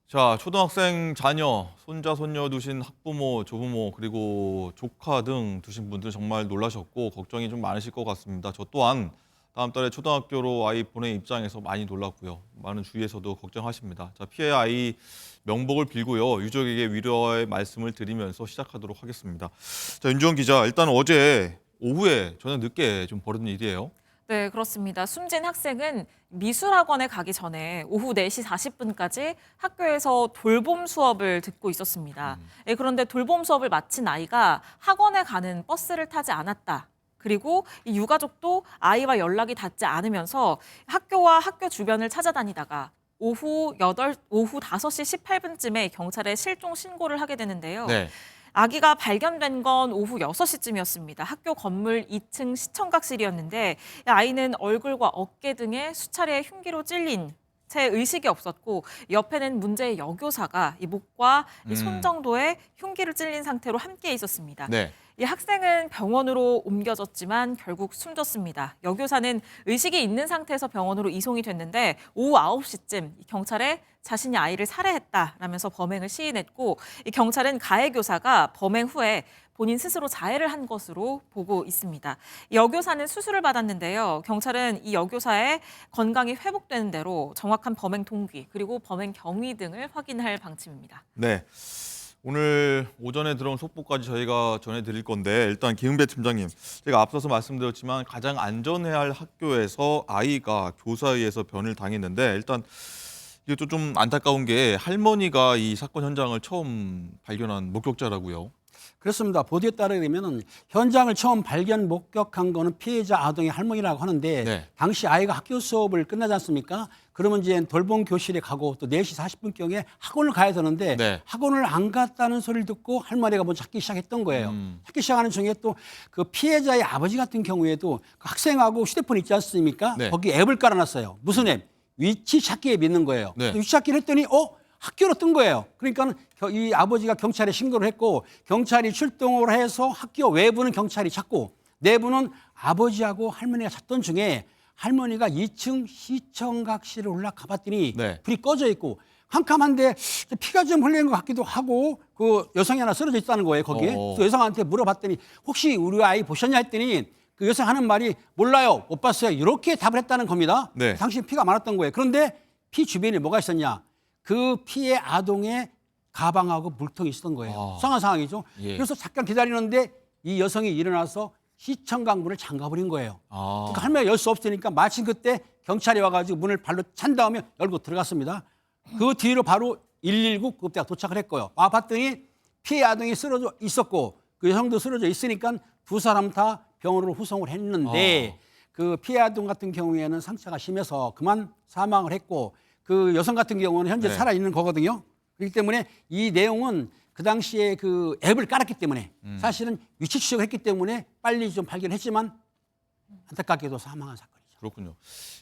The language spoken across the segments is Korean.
자, 초등학생 자녀, 손자, 손녀 두신 학부모, 조부모, 그리고 조카 등 두신 분들 정말 놀라셨고 걱정이 좀 많으실 것 같습니다. 저 또한 다음 달에 초등학교로 아이 보낼 입장에서 많이 놀랐고요. 많은 주위에서도 걱정하십니다. 자, 피해 아이 명복을 빌고요. 유족에게 위로의 말씀을 드리면서 시작하도록 하겠습니다. 자, 윤주원 기자, 일단 어제 오후에 저녁 늦게 좀 벌어진 일이에요. 네, 그렇습니다. 숨진 학생은 미술학원에 가기 전에 오후 4시 40분까지 학교에서 돌봄 수업을 듣고 있었습니다. 그런데 돌봄 수업을 마친 아이가 학원에 가는 버스를 타지 않았다. 그리고 이 유가족도 아이와 연락이 닿지 않으면서 학교와 학교 주변을 찾아다니다가 오후 5시 18분쯤에 경찰에 실종 신고를 하게 되는데요. 네. 아기가 발견된 건 오후 6시쯤이었습니다. 학교 건물 2층 시청각실이었는데 아이는 얼굴과 어깨 등에 수차례 흉기로 찔린 채 의식이 없었고 옆에는 문제의 여교사가 이 목과 이 손 정도의 흉기를 찔린 상태로 함께 있었습니다. 네. 이 학생은 병원으로 옮겨졌지만 결국 숨졌습니다. 여교사는 의식이 있는 상태에서 병원으로 이송이 됐는데 오후 9시쯤 경찰에 자신이 아이를 살해했다라면서 범행을 시인했고 이 경찰은 가해 교사가 범행 후에 본인 스스로 자해를 한 것으로 보고 있습니다. 여교사는 수술을 받았는데요. 경찰은 이 여교사의 건강이 회복되는 대로 정확한 범행 동기 그리고 범행 경위 등을 확인할 방침입니다. 네. 오늘 오전에 들어온 속보까지 저희가 전해드릴 건데 일단 김은배 팀장님, 제가 앞서서 말씀드렸지만 가장 안전해야 할 학교에서 아이가 교사에 의해서 변을 당했는데 일단 이게 또 좀 안타까운 게 할머니가 이 사건 현장을 처음 발견한 목격자라고요. 그렇습니다. 보도에 따르면 현장을 처음 발견 목격한 거는 피해자 아동의 할머니라고 하는데 네. 당시 아이가 학교 수업을 끝나지 않습니까? 그러면 이제 돌봄 교실에 가고 또 4시 40분경에 학원을 가야 되는데 네. 학원을 안 갔다는 소리를 듣고 할머니가 먼저 찾기 시작했던 거예요. 찾기 시작하는 중에 또 그 피해자의 아버지 같은 경우에도 그 학생하고 휴대폰 있지 않습니까? 네. 거기 앱을 깔아놨어요. 무슨 앱? 위치 찾기 앱 있는 거예요. 네. 위치 찾기를 했더니 학교로 뜬 거예요. 그러니까 이 아버지가 경찰에 신고를 했고 경찰이 출동을 해서 학교 외부는 경찰이 찾고 내부는 아버지하고 할머니가 찾던 중에 할머니가 2층 시청각실에 올라가 봤더니 네. 불이 꺼져 있고 캄캄한데 피가 좀 흘리는 것 같기도 하고 그 여성이 하나 쓰러져 있다는 거예요. 거기에. 그래서 여성한테 물어봤더니 혹시 우리 아이 보셨냐 했더니 그 여성 하는 말이 몰라요. 못 봤어요. 이렇게 답을 했다는 겁니다. 네. 당신 피가 많았던 거예요. 그런데 피 주변에 뭐가 있었냐. 그 피해 아동의 가방하고 물통이 있었던 거예요. 수상한 상황이죠. 예. 그래서 잠깐 기다리는데 이 여성이 일어나서 시청각 문을 잠가버린 거예요. 그러니까 할머니가 열 수 없으니까 마침 그때 경찰이 와가지고 문을 발로 찬 다음에 열고 들어갔습니다. 그 뒤로 바로 119 급대가 도착을 했고요. 와 봤더니 피해 아동이 쓰러져 있었고 그 여성도 쓰러져 있으니까 두 사람 다 병원으로 후송을 했는데 그 피해 아동 같은 경우에는 상처가 심해서 그만 사망을 했고 그 여성 같은 경우는 현재 네. 살아있는 거거든요. 그렇기 때문에 이 내용은 그 당시에 그 앱을 깔았기 때문에 사실은 위치 추적을 했기 때문에 빨리 좀 발견했지만 안타깝게도 사망한 사건이죠. 그렇군요.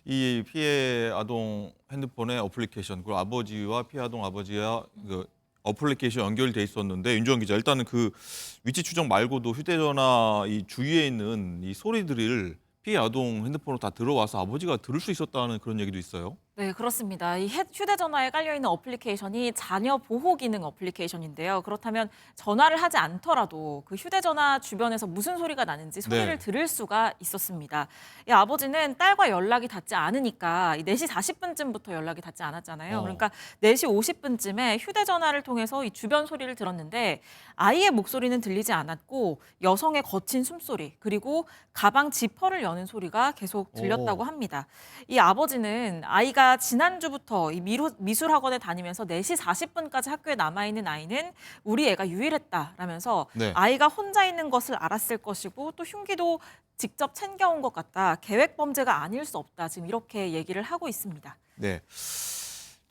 이 피해 아동 핸드폰의 어플리케이션, 그리고 아버지와 피해 아동 아버지와 그 어플리케이션 연결돼 있었는데 윤주원 기자, 일단은 그 위치 추적 말고도 휴대전화 이 주위에 있는 이 소리들을 피해 아동 핸드폰으로 다 들어와서 아버지가 들을 수 있었다는 그런 얘기도 있어요. 네, 그렇습니다. 이 휴대전화에 깔려있는 어플리케이션이 자녀 보호 기능 어플리케이션인데요. 그렇다면 전화를 하지 않더라도 그 휴대전화 주변에서 무슨 소리가 나는지 소리를 네. 들을 수가 있었습니다. 이 아버지는 딸과 연락이 닿지 않으니까 4시 40분쯤부터 연락이 닿지 않았잖아요. 그러니까 4시 50분쯤에 휴대전화를 통해서 이 주변 소리를 들었는데 아이의 목소리는 들리지 않았고 여성의 거친 숨소리 그리고 가방 지퍼를 여는 소리가 계속 들렸다고 합니다. 이 아버지는 아이가 지난주부터 이 미술학원에 다니면서 4시 40분까지 학교에 남아있는 아이는 우리 애가 유일했다라면서 네. 아이가 혼자 있는 것을 알았을 것이고 또 흉기도 직접 챙겨온 것 같다. 계획 범죄가 아닐 수 없다. 지금 이렇게 얘기를 하고 있습니다. 네.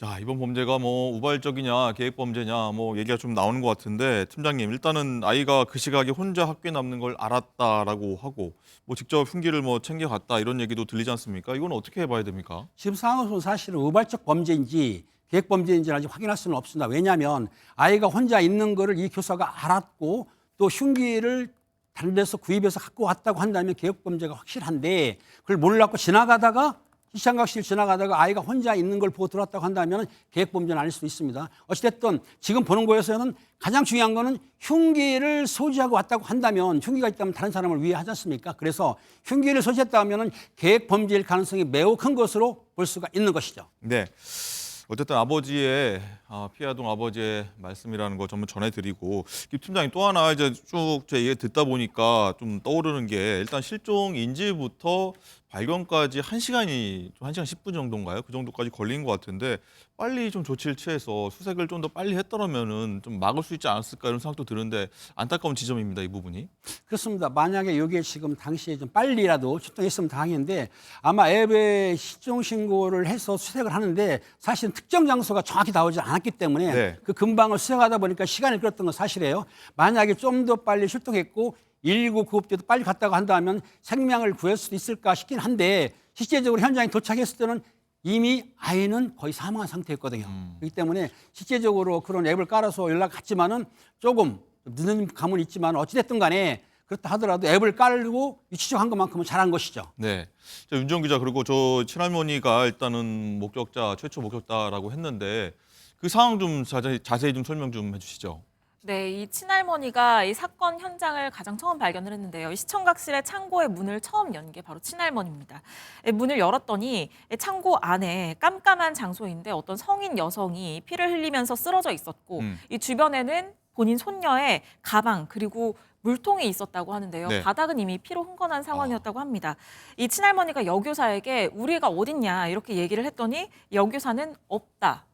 자, 이번 범죄가 뭐 우발적이냐 계획 범죄냐 뭐 얘기가 좀 나오는 것 같은데 팀장님, 일단은 아이가 그 시각에 혼자 학교에 남는 걸 알았다라고 하고 뭐 직접 흉기를 뭐 챙겨갔다 이런 얘기도 들리지 않습니까? 이건 어떻게 해봐야 됩니까? 지금 상황은 사실은 우발적 범죄인지 계획 범죄인지는 아직 확인할 수는 없습니다. 왜냐하면 아이가 혼자 있는 거를 이 교사가 알았고 또 흉기를 다른 데서 구입해서 갖고 왔다고 한다면 계획 범죄가 확실한데 그걸 몰랐고 지나가다가 시청각실 지나가다가 아이가 혼자 있는 걸 보고 들어왔다고 한다면 계획범죄는 아닐 수도 있습니다. 어찌됐든 지금 보는 거에서는 가장 중요한 거는 흉기를 소지하고 왔다고 한다면 흉기가 있다면 다른 사람을 위해하지 않습니까? 그래서 흉기를 소지했다 하면 계획범죄일 가능성이 매우 큰 것으로 볼 수가 있는 것이죠. 네. 어쨌든 아버지의 피해아동 아버지의 말씀이라는 거 전부 전해드리고 김 팀장님 또 하나 이제 쭉 제 얘기 듣다 보니까 좀 떠오르는 게 일단 실종 인지부터 발견까지 1시간이 좀 1시간 10분 정도인가요? 그 정도까지 걸린 것 같은데 빨리 좀 조치를 취해서 수색을 좀 더 빨리 했더라면은 좀 막을 수 있지 않았을까 이런 생각도 드는데 안타까운 지점입니다, 이 부분이. 그렇습니다. 만약에 이게 지금 당시에 좀 빨리라도 출동했으면 다행인데 아마 앱에 실종 신고를 해서 수색을 하는데 사실은 특정 장소가 정확히 나오지 않았기 때문에 네. 그 근방을 수색하다 보니까 시간이 끌었던 건 사실이에요. 만약에 좀 더 빨리 출동했고 119 구급대도 빨리 갔다고 한다면 생명을 구할 수도 있을까 싶긴 한데 실제적으로 현장에 도착했을 때는 이미 아이는 거의 사망한 상태였거든요. 그렇기 때문에 실제적으로 그런 앱을 깔아서 연락했지만은 조금 늦은 감은 있지만 어찌됐든 간에 그렇다 하더라도 앱을 깔고 위치적한 것만큼은 잘한 것이죠. 네. 자, 윤정 기자 그리고 저 친할머니가 일단은 목격자 최초 목격자라고 했는데 그 상황 좀 자세히 좀 설명 좀 해주시죠. 네, 이 친할머니가 이 사건 현장을 가장 처음 발견을 했는데요. 이 시청각실의 창고의 문을 처음 연 게 바로 친할머니입니다. 문을 열었더니 창고 안에 깜깜한 장소인데 어떤 성인 여성이 피를 흘리면서 쓰러져 있었고 이 주변에는 본인 손녀의 가방 그리고 물통이 있었다고 하는데요. 네. 바닥은 이미 피로 흥건한 상황이었다고 합니다. 이 친할머니가 여교사에게 우리가 어딨냐 이렇게 얘기를 했더니 여교사는 없다,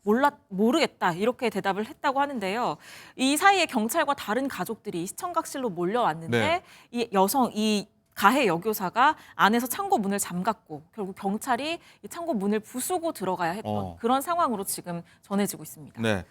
모르겠다 이렇게 대답을 했다고 하는데요. 이 사이에 경찰과 다른 가족들이 시청각실로 몰려왔는데 네. 이 가해 여교사가 안에서 창고 문을 잠갔고 결국 경찰이 이 창고 문을 부수고 들어가야 했던 그런 상황으로 지금 전해지고 있습니다. 네.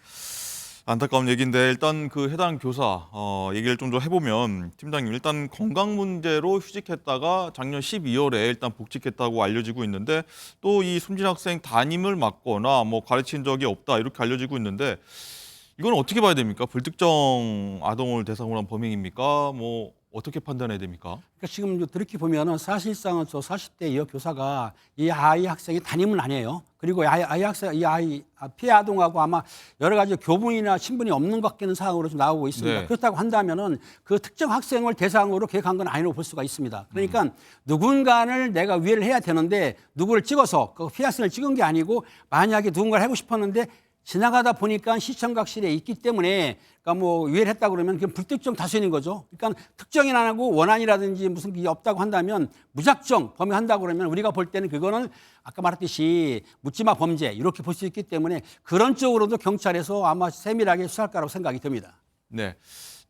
안타까운 얘기인데 일단 그 해당 교사 얘기를 좀 더 해보면 팀장님 일단 건강 문제로 휴직했다가 작년 12월에 일단 복직했다고 알려지고 있는데 또 이 숨진 학생 담임을 맡거나 뭐 가르친 적이 없다 이렇게 알려지고 있는데 이건 어떻게 봐야 됩니까? 불특정 아동을 대상으로 한 범행입니까? 뭐 어떻게 판단해야 됩니까? 그러니까 지금 이렇게 보면은 사실상은 저 40대 여교사가 이 아이 학생의 담임은 아니에요. 그리고 이 아이 피해 아동하고 아마 여러 가지 교분이나 친분이 없는 것 같기는 상황으로 좀 나오고 있습니다. 네. 그렇다고 한다면은 그 특정 학생을 대상으로 계획한 건 아니라고 볼 수가 있습니다. 그러니까 누군가를 내가 위해를 해야 되는데 누구를 찍어서 그 피해 학생을 찍은 게 아니고 만약에 누군가를 하고 싶었는데 지나가다 보니까 시청각실에 있기 때문에 그러니까 뭐 위해를 했다 그러면 그건 불특정 다수인인 거죠. 그러니까 특정이 안 하고 원한이라든지 무슨 게 없다고 한다면 무작정 범행한다고 그러면 우리가 볼 때는 그거는 아까 말했듯이 묻지마 범죄 이렇게 볼 수 있기 때문에 그런 쪽으로도 경찰에서 아마 세밀하게 수사할 거라고 생각이 듭니다. 네.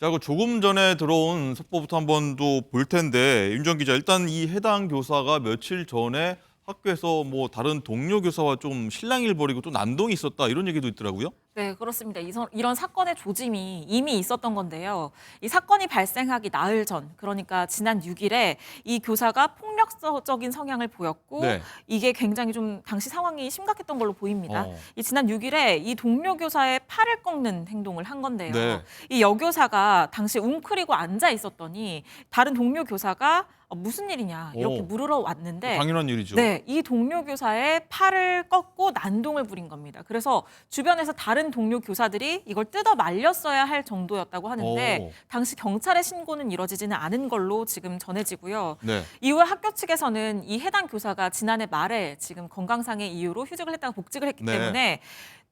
자, 그 조금 전에 들어온 속보부터 한번 또 볼 텐데 윤정 기자 일단 이 해당 교사가 며칠 전에 학교에서 뭐 다른 동료 교사와 좀 실랑이를 벌이고 또 난동이 있었다 이런 얘기도 있더라고요. 네, 그렇습니다. 이런 사건의 조짐이 이미 있었던 건데요. 이 사건이 발생하기 나흘 전, 그러니까 지난 6일에 이 교사가 폭력적인 성향을 보였고 네. 이게 굉장히 좀 당시 상황이 심각했던 걸로 보입니다. 이 지난 6일에 이 동료 교사의 팔을 꺾는 행동을 한 건데요. 네. 이 여교사가 당시 웅크리고 앉아 있었더니 다른 동료 교사가 무슨 일이냐 이렇게 물으러 왔는데 당연한 일이죠. 네, 이 동료 교사의 팔을 꺾고 난동을 부린 겁니다. 그래서 주변에서 다른 동료 교사들이 이걸 뜯어 말렸어야 할 정도였다고 하는데 당시 경찰의 신고는 이뤄지지는 않은 걸로 지금 전해지고요. 네. 이후에 학교 측에서는 이 해당 교사가 지난해 말에 지금 건강상의 이유로 휴직을 했다가 복직을 했기 네. 때문에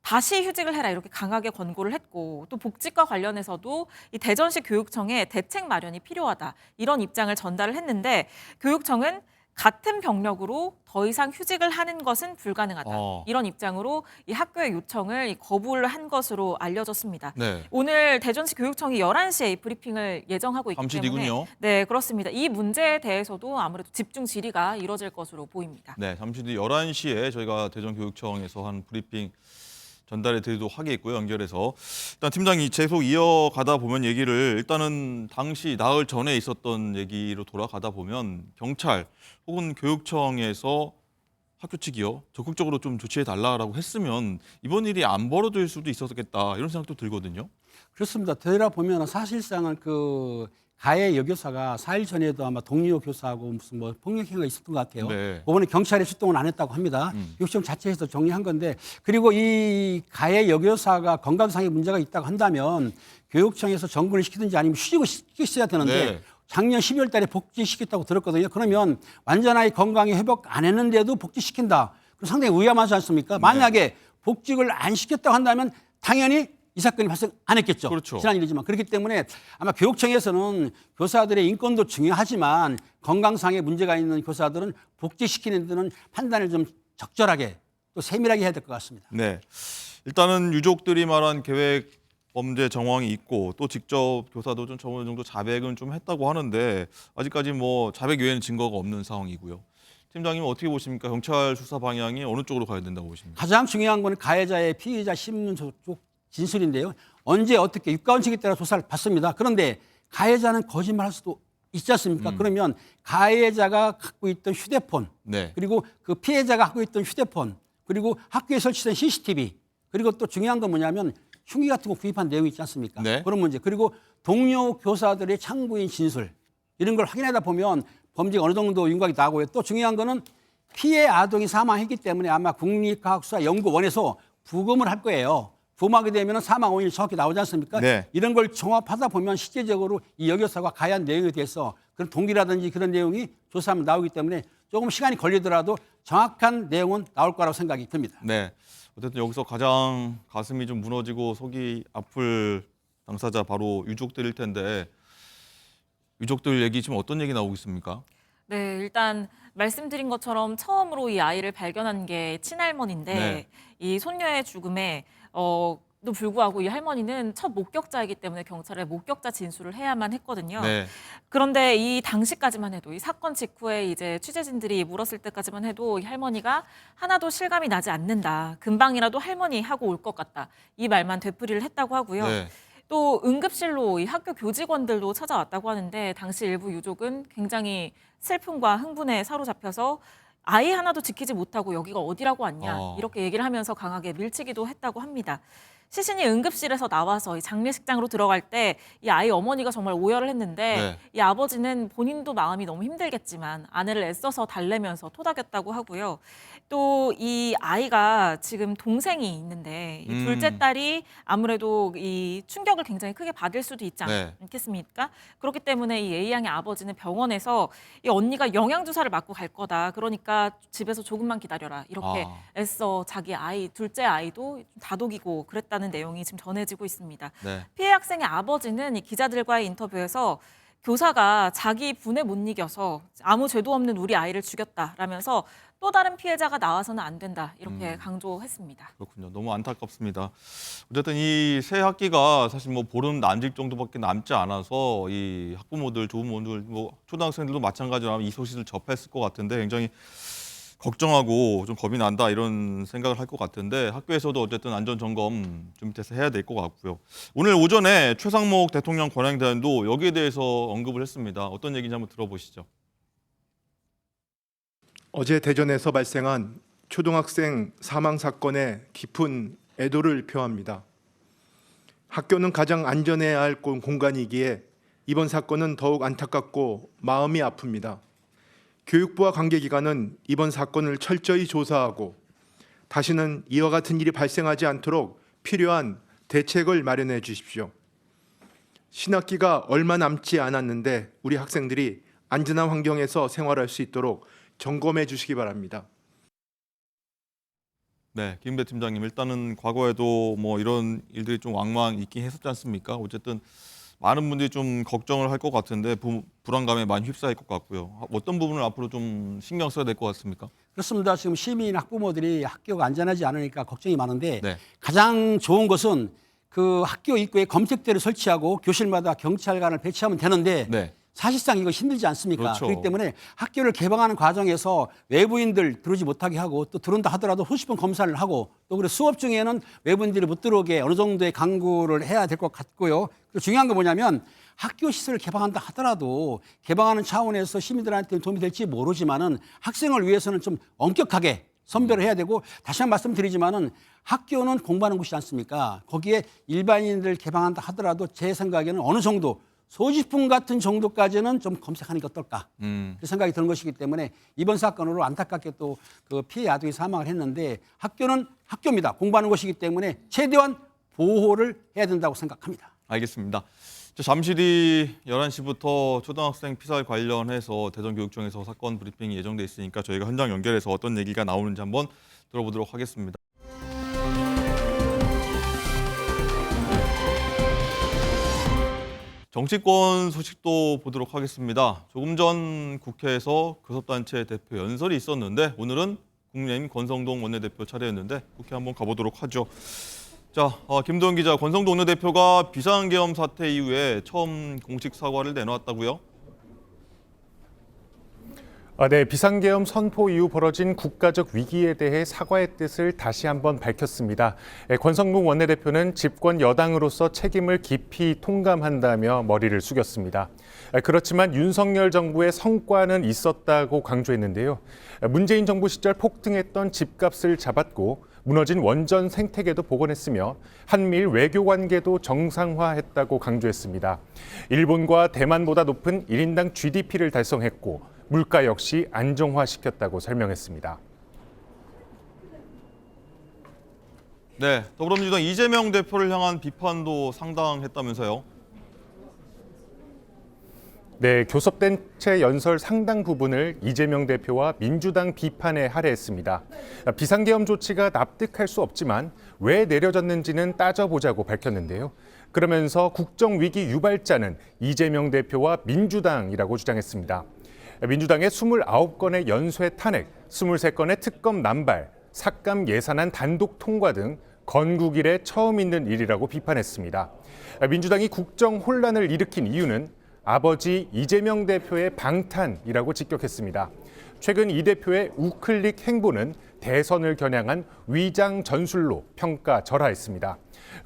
다시 휴직을 해라 이렇게 강하게 권고를 했고 또 복직과 관련해서도 이 대전시 교육청에 대책 마련이 필요하다 이런 입장을 전달을 했는데 교육청은 같은 병력으로 더 이상 휴직을 하는 것은 불가능하다. 이런 입장으로 이 학교의 요청을 거부를 한 것으로 알려졌습니다. 네. 오늘 대전시 교육청이 11시에 이 브리핑을 예정하고 있기 잠시뒤군요. 때문에 네, 그렇습니다. 이 문제에 대해서도 아무래도 집중 질의가 이뤄질 것으로 보입니다. 네, 잠시 뒤 11시에 저희가 대전교육청에서 한 브리핑 전달해 드리도록 하겠고요. 연결해서 일단 팀장이 계속 이어가다 보면 얘기를 일단은 당시 나흘 전에 있었던 얘기로 돌아가다 보면 경찰 혹은 교육청에서 학교 측이요 적극적으로 좀 조치해 달라고 했으면 이번 일이 안 벌어질 수도 있었겠다 이런 생각도 들거든요. 그렇습니다. 되돌아보면 사실상은 그 가해 여교사가 4일 전에도 아마 동료 교사하고 무슨 뭐 폭력 행위가 있었던 것 같아요. 네. 그거는 경찰에 출동을 안 했다고 합니다. 요청 자체에서 정리한 건데 그리고 이 가해 여교사가 건강상의 문제가 있다고 한다면 교육청에서 정근을 시키든지 아니면 휴직을 시켰어야 되는데 네. 작년 12월 달에 복지시켰다고 들었거든요. 그러면 완전하게 건강이 회복 안 했는데도 복지시킨다. 그럼 상당히 위험하지 않습니까? 만약에 복직을 안 시켰다고 한다면 당연히 이 사건이 발생 안 했겠죠. 그렇죠. 지난 일이지만. 그렇기 때문에 아마 교육청에서는 교사들의 인권도 중요하지만 건강상의 문제가 있는 교사들은 복직시키는 데는 판단을 좀 적절하게 또 세밀하게 해야 될 것 같습니다. 네. 일단은 유족들이 말한 계획 범죄 정황이 있고 또 직접 교사도 좀 어느 정도 자백은 좀 했다고 하는데 아직까지 뭐 자백 외에는 증거가 없는 상황이고요. 팀장님 어떻게 보십니까? 경찰 수사 방향이 어느 쪽으로 가야 된다고 보십니까? 가장 중요한 건 가해자의 피의자 신문 쪽 진술인데요. 언제 어떻게 육가원칙에 따라 조사를 받습니다. 그런데 가해자는 거짓말할 수도 있지 않습니까? 그러면 가해자가 갖고 있던 휴대폰 네. 그리고 그 피해자가 갖고 있던 휴대폰 그리고 학교에 설치된 CCTV 그리고 또 중요한 건 뭐냐면 흉기 같은 거 구입한 내용이 있지 않습니까? 네. 그런 문제 그리고 동료 교사들의 참고인 진술 이런 걸 확인하다 보면 범죄가 어느 정도 윤곽이 나고요. 또 중요한 거는 피해 아동이 사망했기 때문에 아마 국립과학수사연구원에서 부검을 할 거예요. 부검하게 되면 사망 원인이 정확히 나오지 않습니까? 네. 이런 걸 종합하다 보면 실제적으로 이 여교사가 가해한 내용에 대해서 그런 동기라든지 그런 내용이 조사하면 나오기 때문에 조금 시간이 걸리더라도 정확한 내용은 나올 거라고 생각이 듭니다. 네. 어쨌든 여기서 가장 가슴이 좀 무너지고 속이 아플 당사자 바로 유족들일 텐데 유족들 얘기 지금 어떤 얘기 나오고 있습니까? 네, 일단 말씀드린 것처럼 처음으로 이 아이를 발견한 게 친할머니인데 네. 이 손녀의 죽음에 도 불구하고 이 할머니는 첫 목격자이기 때문에 경찰에 목격자 진술을 해야만 했거든요. 네. 그런데 이 당시까지만 해도 이 사건 직후에 이제 취재진들이 물었을 때까지만 해도 이 할머니가 하나도 실감이 나지 않는다. 금방이라도 할머니 하고 올 것 같다. 이 말만 되풀이를 했다고 하고요. 네. 또 응급실로 이 학교 교직원들도 찾아왔다고 하는데 당시 일부 유족은 굉장히 슬픔과 흥분에 사로잡혀서 아이 하나도 지키지 못하고 여기가 어디라고 왔냐 이렇게 얘기를 하면서 강하게 밀치기도 했다고 합니다. 시신이 응급실에서 나와서 이 장례식장으로 들어갈 때 이 아이 어머니가 정말 오열을 했는데 네. 이 아버지는 본인도 마음이 너무 힘들겠지만 아내를 애써서 달래면서 토닥였다고 하고요. 또 이 아이가 지금 동생이 있는데 이 둘째 딸이 아무래도 이 충격을 굉장히 크게 받을 수도 있지 네. 않겠습니까? 그렇기 때문에 이 A 양의 아버지는 병원에서 이 언니가 영양주사를 맞고 갈 거다. 그러니까 집에서 조금만 기다려라. 이렇게 애써 자기 아이, 둘째 아이도 다독이고 그랬다는 내용이 지금 전해지고 있습니다. 네. 피해 학생의 아버지는 이 기자들과의 인터뷰에서 교사가 자기 분에 못 이겨서 아무 죄도 없는 우리 아이를 죽였다라면서 또 다른 피해자가 나와서는 안 된다 이렇게 강조했습니다. 그렇군요. 너무 안타깝습니다. 어쨌든 이 새 학기가 사실 뭐 보름 남짓 정도밖에 남지 않아서 이 학부모들, 조부모들, 뭐 초등학생들도 마찬가지로 이 소식을 접했을 것 같은데 굉장히 걱정하고 좀 겁이 난다 이런 생각을 할 것 같은데 학교에서도 어쨌든 안전 점검 좀 밑에서 해야 될 것 같고요. 오늘 오전에 최상목 대통령 권한대행도 여기에 대해서 언급을 했습니다. 어떤 얘기인지 한번 들어보시죠. 어제 대전에서 발생한 초등학생 사망 사건에 깊은 애도를 표합니다. 학교는 가장 안전해야 할 공간이기에 이번 사건은 더욱 안타깝고 마음이 아픕니다. 교육부와 관계기관은 이번 사건을 철저히 조사하고 다시는 이와 같은 일이 발생하지 않도록 필요한 대책을 마련해 주십시오. 신학기가 얼마 남지 않았는데 우리 학생들이 안전한 환경에서 생활할 수 있도록 점검해 주시기 바랍니다. 네, 김배 팀장님 일단은 과거에도 뭐 이런 일들이 좀 왕왕 있긴 했었지 않습니까? 어쨌든 많은 분들이 좀 걱정을 할 것 같은데 불안감에 많이 휩싸일 것 같고요. 어떤 부분을 앞으로 좀 신경 써야 될 것 같습니까? 그렇습니다. 지금 시민 학부모들이 학교가 안전하지 않으니까 걱정이 많은데 네. 가장 좋은 것은 그 학교 입구에 검색대를 설치하고 교실마다 경찰관을 배치하면 되는데 네. 사실상 이거 힘들지 않습니까? 그렇죠. 그렇기 때문에 학교를 개방하는 과정에서 외부인들 들어오지 못하게 하고 또 들어온다 하더라도 수십 번 검사를 하고 또 그리고 수업 중에는 외부인들이 못 들어오게 어느 정도의 강구를 해야 될 것 같고요. 그리고 중요한 건 뭐냐면 학교 시설을 개방한다 하더라도 개방하는 차원에서 시민들한테 도움이 될지 모르지만은 학생을 위해서는 좀 엄격하게 선별을 해야 되고 다시 한 번 말씀드리지만은 학교는 공부하는 곳이지 않습니까? 거기에 일반인들 개방한다 하더라도 제 생각에는 어느 정도 소지품 같은 정도까지는 좀 검색하는 게 어떨까 음. 그 생각이 드는 것이기 때문에 이번 사건으로 안타깝게 또 그 피해 아동이 사망을 했는데 학교는 학교입니다. 공부하는 곳이기 때문에 최대한 보호를 해야 된다고 생각합니다. 알겠습니다. 잠시 뒤 11시부터 초등학생 피살 관련해서 대전교육청에서 사건 브리핑이 예정돼 있으니까 저희가 현장 연결해서 어떤 얘기가 나오는지 한번 들어보도록 하겠습니다. 정치권 소식도 보도록 하겠습니다. 조금 전 국회에서 교섭단체 대표 연설이 있었는데 오늘은 국민의힘 권성동 원내대표 차례였는데 국회 한번 가보도록 하죠. 자, 김도현 기자, 권성동 원내대표가 비상계엄 사태 이후에 처음 공식 사과를 내놓았다고요? 네, 비상계엄 선포 이후 벌어진 국가적 위기에 대해 사과의 뜻을 다시 한번 밝혔습니다. 권성동 원내대표는 집권 여당으로서 책임을 깊이 통감한다며 머리를 숙였습니다. 그렇지만 윤석열 정부의 성과는 있었다고 강조했는데요. 문재인 정부 시절 폭등했던 집값을 잡았고 무너진 원전 생태계도 복원했으며 한미일 외교 관계도 정상화했다고 강조했습니다. 일본과 대만보다 높은 1인당 GDP를 달성했고 물가 역시 안정화시켰다고 설명했습니다. 네, 더불어민주당 이재명 대표를 향한 비판도 상당했다면서요? 네, 교섭단체 연설 상당 부분을 이재명 대표와 민주당 비판에 할애했습니다. 비상계엄 조치가 납득할 수 없지만 왜 내려졌는지는 따져보자고 밝혔는데요. 그러면서 국정위기 유발자는 이재명 대표와 민주당이라고 주장했습니다. 민주당의 29건의 연쇄 탄핵, 23건의 특검 남발, 삭감 예산안 단독 통과 등 건국 이래 처음 있는 일이라고 비판했습니다. 민주당이 국정 혼란을 일으킨 이유는 아버지 이재명 대표의 방탄이라고 직격했습니다. 최근 이 대표의 우클릭 행보는 대선을 겨냥한 위장 전술로 평가절하했습니다.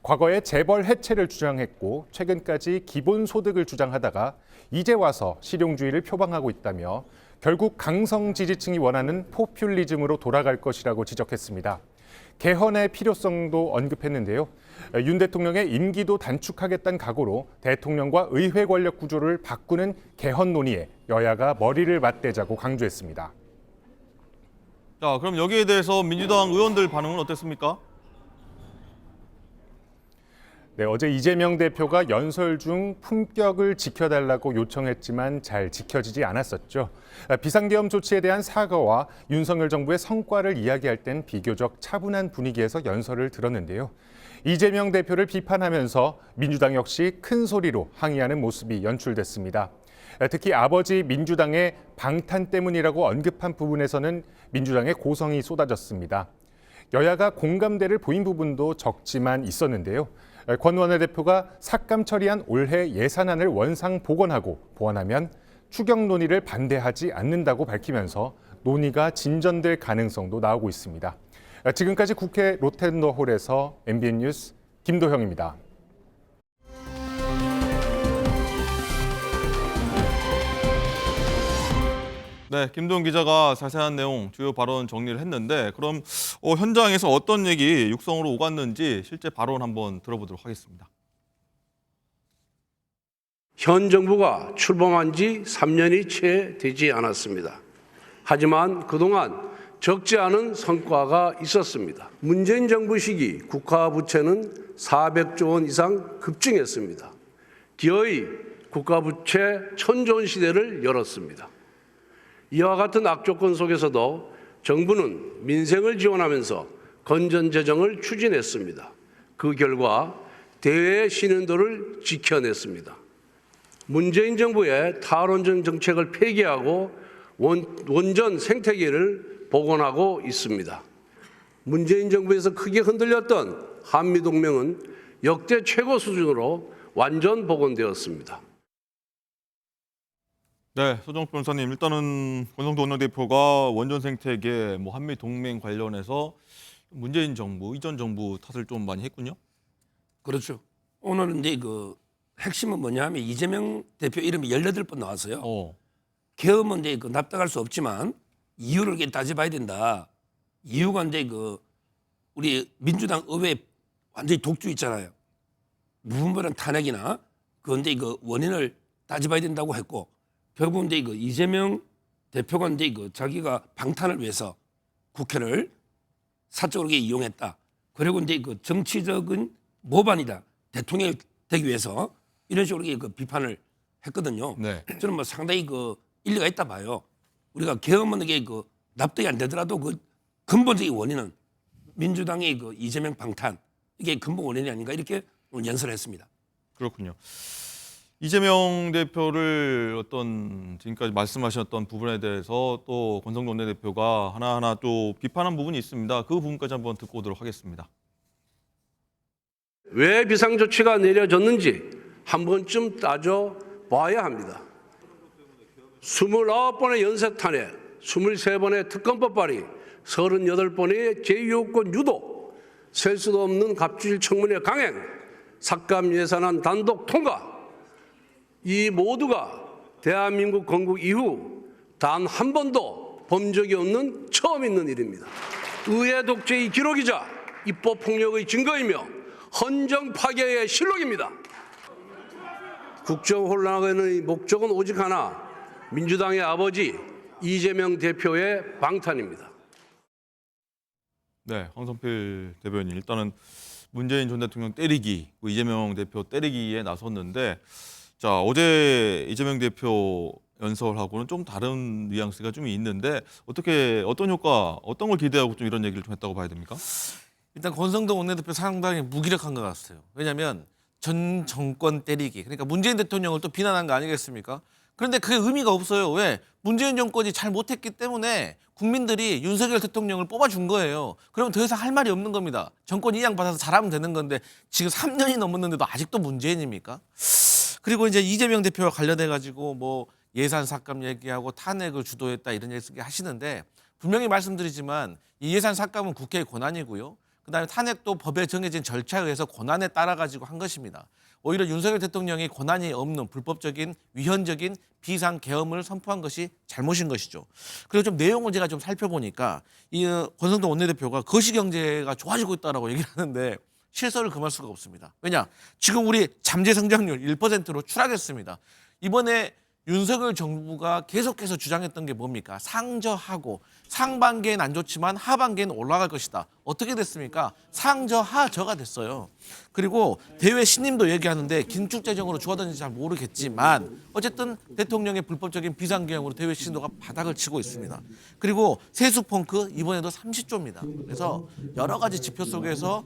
과거에 재벌 해체를 주장했고 최근까지 기본소득을 주장하다가 이제 와서 실용주의를 표방하고 있다며 결국 강성 지지층이 원하는 포퓰리즘으로 돌아갈 것이라고 지적했습니다. 개헌의 필요성도 언급했는데요. 윤 대통령의 임기도 단축하겠다는 각오로 대통령과 의회 권력 구조를 바꾸는 개헌 논의에 여야가 머리를 맞대자고 강조했습니다. 자, 그럼 여기에 대해서 민주당 의원들 반응은 어땠습니까? 네, 어제 이재명 대표가 연설 중 품격을 지켜달라고 요청했지만 잘 지켜지지 않았었죠. 비상계엄 조치에 대한 사과와 윤석열 정부의 성과를 이야기할 땐 비교적 차분한 분위기에서 연설을 들었는데요. 이재명 대표를 비판하면서 민주당 역시 큰 소리로 항의하는 모습이 연출됐습니다. 특히 아버지 민주당의 방탄 때문이라고 언급한 부분에서는 민주당의 고성이 쏟아졌습니다. 여야가 공감대를 보인 부분도 적지만 있었는데요. 권 원내대표가 삭감 처리한 올해 예산안을 원상 복원하고 보완하면 추경 논의를 반대하지 않는다고 밝히면서 논의가 진전될 가능성도 나오고 있습니다. 지금까지 국회 롯텐더홀에서 MBN 뉴스 김도형입니다. 네, 김도현 기자가 자세한 내용, 주요 발언 정리를 했는데 그럼 현장에서 어떤 얘기 육성으로 오갔는지 실제 발언 한번 들어보도록 하겠습니다. 현 정부가 출범한 지 3년이 채 되지 않았습니다. 하지만 그동안 적지 않은 성과가 있었습니다. 문재인 정부 시기 국가 부채는 400조 원 이상 급증했습니다. 기어이 국가 부채 천조 원 시대를 열었습니다. 이와 같은 악조건 속에서도 정부는 민생을 지원하면서 건전재정을 추진했습니다. 그 결과 대외의 신인도를 지켜냈습니다. 문재인 정부의 탈원전 정책을 폐기하고 원전 생태계를 복원하고 있습니다. 문재인 정부에서 크게 흔들렸던 한미동맹은 역대 최고 수준으로 완전 복원되었습니다. 네, 소정욱 변호사님, 일단은 권성동 원내대표가 원전 생태계, 한미 동맹 관련해서 문재인 정부, 이전 정부 탓을 좀 많이 했군요. 그렇죠. 오늘은 이제 그 핵심은 뭐냐면 이재명 대표 이름이 18번 나왔어요. 계엄은 이제 그 납득할 수 없지만 이유를 이렇게 따져봐야 된다. 이유가 이제 그 우리 민주당 의회 완전히 독주 있잖아요. 무분별한 탄핵이나 그런데 그 원인을 따져봐야 된다고 했고 결국은 이제 그 이재명 대표가 이제 그 자기가 방탄을 위해서 국회를 사적으로 이용했다. 그리고 이제 그 정치적인 모반이다. 대통령이 되기 위해서 이런 식으로 그 비판을 했거든요. 네. 저는 뭐 상당히 그 일리가 있다 봐요. 우리가 계엄은 이게 그 납득이 안 되더라도 그 근본적인 원인은 민주당의 그 이재명 방탄 이게 근본 원인이 아닌가 이렇게 오늘 연설을 했습니다. 그렇군요. 이재명 대표를 어떤 지금까지 말씀하셨던 부분에 대해서 또 권성동 원내대표가 하나하나 또 비판한 부분이 있습니다. 그 부분까지 한번 듣고 오도록 하겠습니다. 왜 비상조치가 내려졌는지 한 번쯤 따져봐야 합니다. 29번의 연쇄탄핵, 23번의 특검법 발의, 38번의 제2호권 유도, 셀 수도 없는 갑질 청문회 강행, 삭감 예산안 단독 통과, 이 모두가 대한민국 건국 이후 단 한 번도 본 적이 없는 처음 있는 일입니다. 의회 독재의 기록이자 입법 폭력의 증거이며 헌정 파괴의 실록입니다. 국정 혼란의 목적은 오직 하나, 민주당의 아버지 이재명 대표의 방탄입니다. 네, 황선필 대변인 일단은 문재인 전 대통령 때리기, 이재명 대표 때리기에 나섰는데 자 어제 이재명 대표 연설하고는 좀 다른 뉘앙스가 좀 있는데 어떤 효과, 어떤 걸 기대하고 좀 이런 얘기를 좀 했다고 봐야 됩니까? 일단 권성동 원내대표 상당히 무기력한 것 같아요. 왜냐하면 전 정권 때리기, 그러니까 문재인 대통령을 또 비난한 거 아니겠습니까? 그런데 그게 의미가 없어요. 왜? 문재인 정권이 잘 못했기 때문에 국민들이 윤석열 대통령을 뽑아준 거예요. 그러면 더 이상 할 말이 없는 겁니다. 정권 이양받아서 잘하면 되는 건데 지금 3년이 넘었는데도 아직도 문재인입니까? 그리고 이제 이재명 대표와 관련해 가지고 뭐 예산 삭감 얘기하고 탄핵을 주도했다 이런 얘기 하시는데 분명히 말씀드리지만 이 예산 삭감은 국회의 권한이고요. 그다음에 탄핵도 법에 정해진 절차에 의해서 권한에 따라 가지고 한 것입니다. 오히려 윤석열 대통령이 권한이 없는 불법적인 위헌적인 비상 계엄을 선포한 것이 잘못인 것이죠. 그리고 좀 내용을 제가 좀 살펴보니까 이 권성동 원내대표가 거시경제가 좋아지고 있다라고 얘기를 하는데 실소를 금할 수가 없습니다. 왜냐? 지금 우리 잠재 성장률 1%로 추락했습니다. 이번에 윤석열 정부가 계속해서 주장했던 게 뭡니까? 상저하고 상반기엔 안 좋지만 하반기엔 올라갈 것이다. 어떻게 됐습니까? 상저하저가 됐어요. 그리고 대외 신임도 얘기하는데 긴축재정으로 주어졌는지 잘 모르겠지만 어쨌든 대통령의 불법적인 비상계엄으로 대외 신임도가 바닥을 치고 있습니다. 그리고 세수펑크 이번에도 30조입니다. 그래서 여러 가지 지표 속에서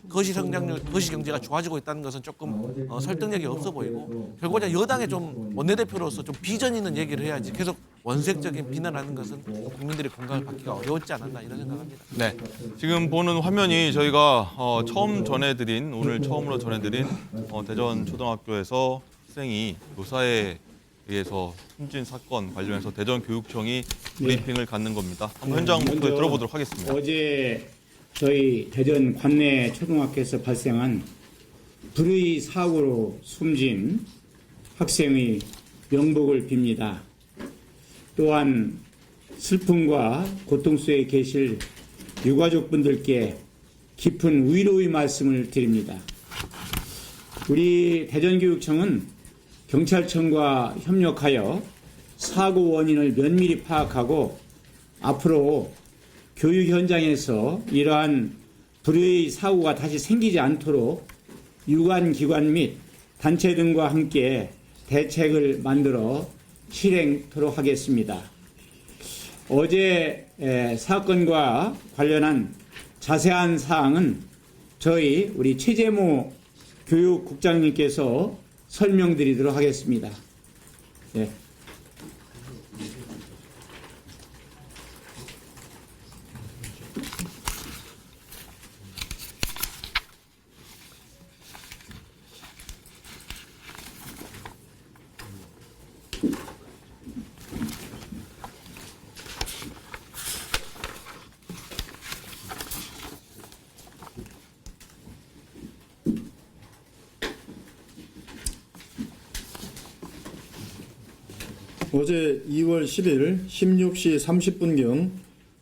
거시성장률, 거시경제가 좋아지고 있다는 것은 조금 설득력이 없어 보이고 결국은 여당의 좀 원내대표로서 좀 비전 있는 얘기를 해야지 계속 원색적인 비난하는 것은 국민들의 공감을 받기가 어려웠지 않았나 이런 생각합니다. 네, 지금 보는 화면이 저희가 오늘 처음으로 전해드린 대전 초등학교에서 학생이 교사에 의해서 숨진 사건 관련해서 대전교육청이 브리핑을 갖는 겁니다. 한번 현장 목소리 들어보도록 하겠습니다. 어제 저희 대전 관내 초등학교에서 발생한 불의 사고로 숨진 학생의 명복을 빕니다. 또한 슬픔과 고통 속에 계실 유가족분들께 깊은 위로의 말씀을 드립니다. 우리 대전교육청은 경찰청과 협력하여 사고 원인을 면밀히 파악하고 앞으로 교육 현장에서 이러한 불의의 사고가 다시 생기지 않도록 유관기관 및 단체 등과 함께 대책을 만들어 실행토록 하겠습니다. 어제 사건과 관련한 자세한 사항은 저희 우리 최재모 교육국장님께서 설명드리도록 하겠습니다. 네. 어제 2월 10일 16시 30분경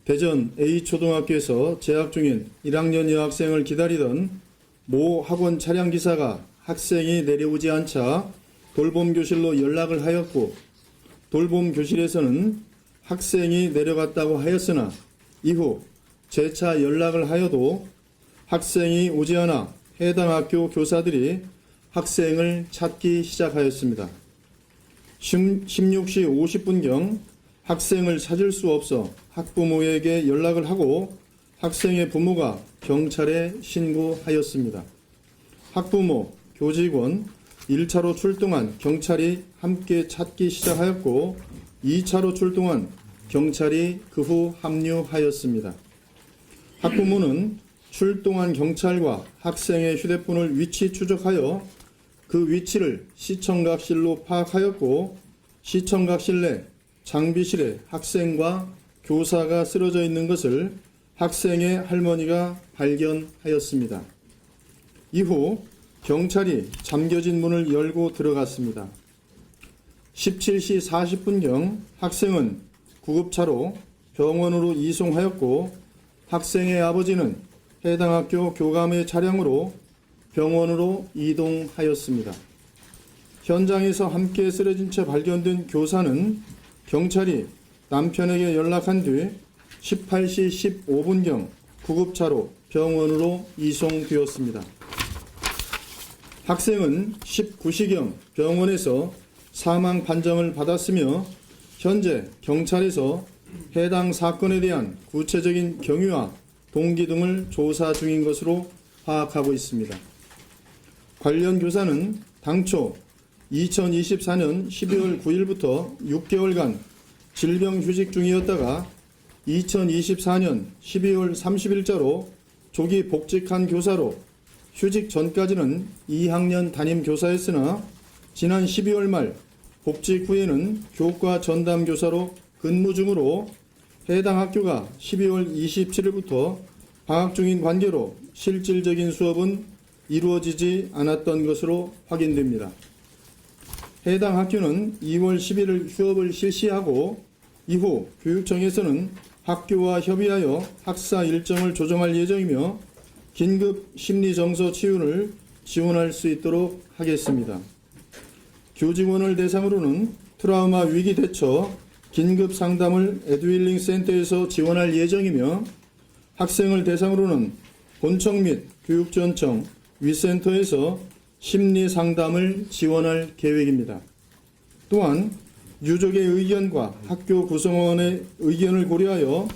대전 A초등학교에서 재학 중인 1학년 여학생을 기다리던 모 학원 차량기사가 학생이 내려오지 않자 돌봄교실로 연락을 하였고 돌봄교실에서는 학생이 내려갔다고 하였으나 이후 재차 연락을 하여도 학생이 오지 않아 해당 학교 교사들이 학생을 찾기 시작하였습니다. 16시 50분경 학생을 찾을 수 없어 학부모에게 연락을 하고 학생의 부모가 경찰에 신고하였습니다. 학부모, 교직원, 1차로 출동한 경찰이 함께 찾기 시작하였고 2차로 출동한 경찰이 그 후 합류하였습니다. 학부모는 출동한 경찰과 학생의 휴대폰을 위치 추적하여 그 위치를 시청각실로 파악하였고 시청각실 내 장비실에 학생과 교사가 쓰러져 있는 것을 학생의 할머니가 발견하였습니다. 이후 경찰이 잠겨진 문을 열고 들어갔습니다. 17시 40분경 학생은 구급차로 병원으로 이송하였고 학생의 아버지는 해당 학교 교감의 차량으로 병원으로 이동하였습니다. 현장에서 함께 쓰러진 채 발견된 교사는 경찰이 남편에게 연락한 뒤 18시 15분경 구급차로 병원으로 이송되었습니다. 학생은 19시경 병원에서 사망 판정을 받았으며 현재 경찰에서 해당 사건에 대한 구체적인 경위와 동기 등을 조사 중인 것으로 파악하고 있습니다. 관련 교사는 당초 2024년 12월 9일부터 6개월간 질병휴직 중이었다가 2024년 12월 30일자로 조기 복직한 교사로 휴직 전까지는 2학년 담임 교사였으나 지난 12월 말 복직 후에는 교과 전담 교사로 근무 중으로 해당 학교가 12월 27일부터 방학 중인 관계로 실질적인 수업은 이루어지지 않았던 것으로 확인됩니다. 해당 학교는 2월 11일 휴업을 실시하고 이후 교육청에서는 학교와 협의하여 학사 일정을 조정할 예정이며 긴급 심리정서 치유를 지원할 수 있도록 하겠습니다. 교직원을 대상으로는 트라우마 위기 대처 긴급 상담을 에듀힐링 센터에서 지원할 예정이며 학생을 대상으로는 본청 및 교육지원청 위센터에서 심리 상담을 지원할 계획입니다. 또한 유족의 의견과 학교 구성원의 의견을 고려하여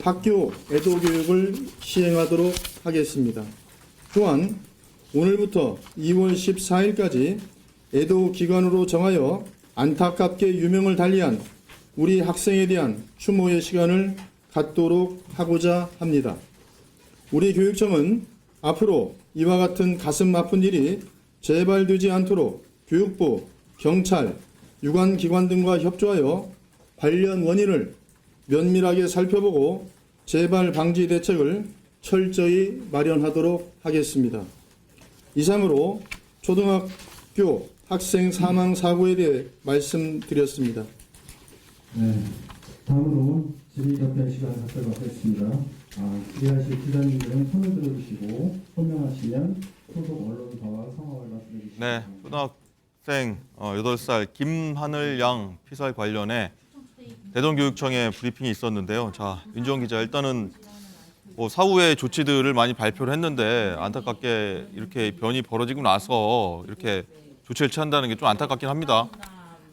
학교 애도 교육을 시행하도록 하겠습니다. 또한 오늘부터 2월 14일까지 애도 기간으로 정하여 안타깝게 유명을 달리한 우리 학생에 대한 추모의 시간을 갖도록 하고자 합니다. 우리 교육청은 앞으로 이와 같은 가슴 아픈 일이 재발되지 않도록 교육부, 경찰, 유관기관 등과 협조하여 관련 원인을 면밀하게 살펴보고 재발 방지 대책을 철저히 마련하도록 하겠습니다. 이상으로 초등학교 학생 사망 사고에 대해 말씀드렸습니다. 네, 다음으로 질의답변 시간 갖도록 하겠습니다. 질의하실 기자님들은 손을 들어주시고 소명하시면 소속 언론사와 성함을 말씀해 주시기 네, 바랍니다. 초등학생 8살 김하늘 양 피살 관련해 대전교육청에 브리핑이 있었는데요. 자, 윤지원 기자, 일단은 사후의 조치들을 많이 발표를 했는데 안타깝게 이렇게 변이 벌어지고 나서 이렇게 조치를 취한다는 게 좀 안타깝긴 합니다.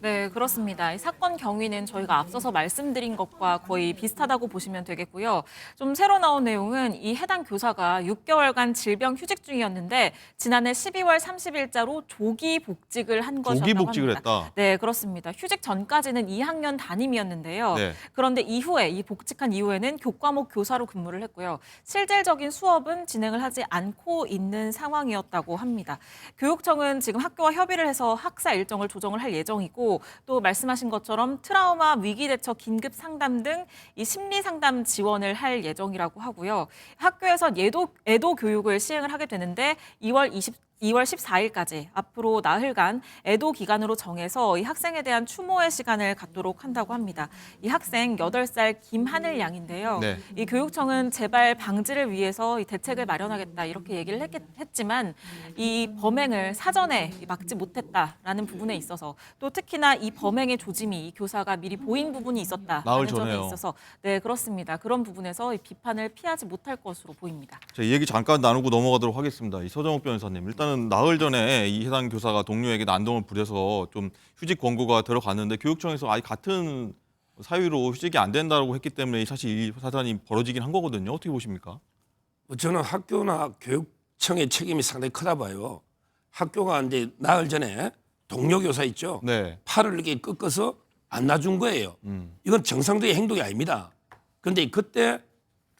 네, 그렇습니다. 이 사건 경위는 저희가 앞서서 말씀드린 것과 거의 비슷하다고 보시면 되겠고요. 좀 새로 나온 내용은 이 해당 교사가 6개월간 질병 휴직 중이었는데 지난해 12월 30일자로 조기 복직을 한 것이었다고 조기 복직을 합니다. 했다. 네, 그렇습니다. 휴직 전까지는 2학년 담임이었는데요. 네. 그런데 이후에 이 복직한 이후에는 교과목 교사로 근무를 했고요. 실질적인 수업은 진행을 하지 않고 있는 상황이었다고 합니다. 교육청은 지금 학교와 협의를 해서 학사 일정을 조정을 할 예정이고 또 말씀하신 것처럼 트라우마 위기 대처 긴급 상담 등 이 심리 상담 지원을 할 예정이라고 하고요. 학교에서 애도 교육을 시행을 하게 되는데 2월 2월 14일까지 앞으로 나흘간 애도 기간으로 정해서 이 학생에 대한 추모의 시간을 갖도록 한다고 합니다. 이 학생 8살 김하늘 양인데요. 네. 이 교육청은 재발 방지를 위해서 이 대책을 마련하겠다 이렇게 얘기를 했지만 이 범행을 사전에 막지 못했다라는 부분에 있어서 또 특히나 이 범행의 조짐이 이 교사가 미리 보인 부분이 있었다라는 나흘 점에 전에요. 있어서 네 그렇습니다. 그런 부분에서 이 비판을 피하지 못할 것으로 보입니다. 자, 이 얘기 잠깐 나누고 넘어가도록 하겠습니다. 이 서정욱 변호사님, 일단은 나흘 전에 이 해당 교사가 동료에게 난동을 부려서 좀 휴직 권고가 들어갔는데 교육청에서 아예 같은 사유로 휴직이 안 된다고 했기 때문에 사실 이 사단이 벌어지긴 한 거거든요. 어떻게 보십니까? 저는 학교나 교육청의 책임이 상당히 크다 봐요. 학교가 이제 나흘 전에 동료 교사 있죠. 네. 팔을 이렇게 꺾어서 안 놔준 거예요. 이건 정상적인 행동이 아닙니다. 그런데 그때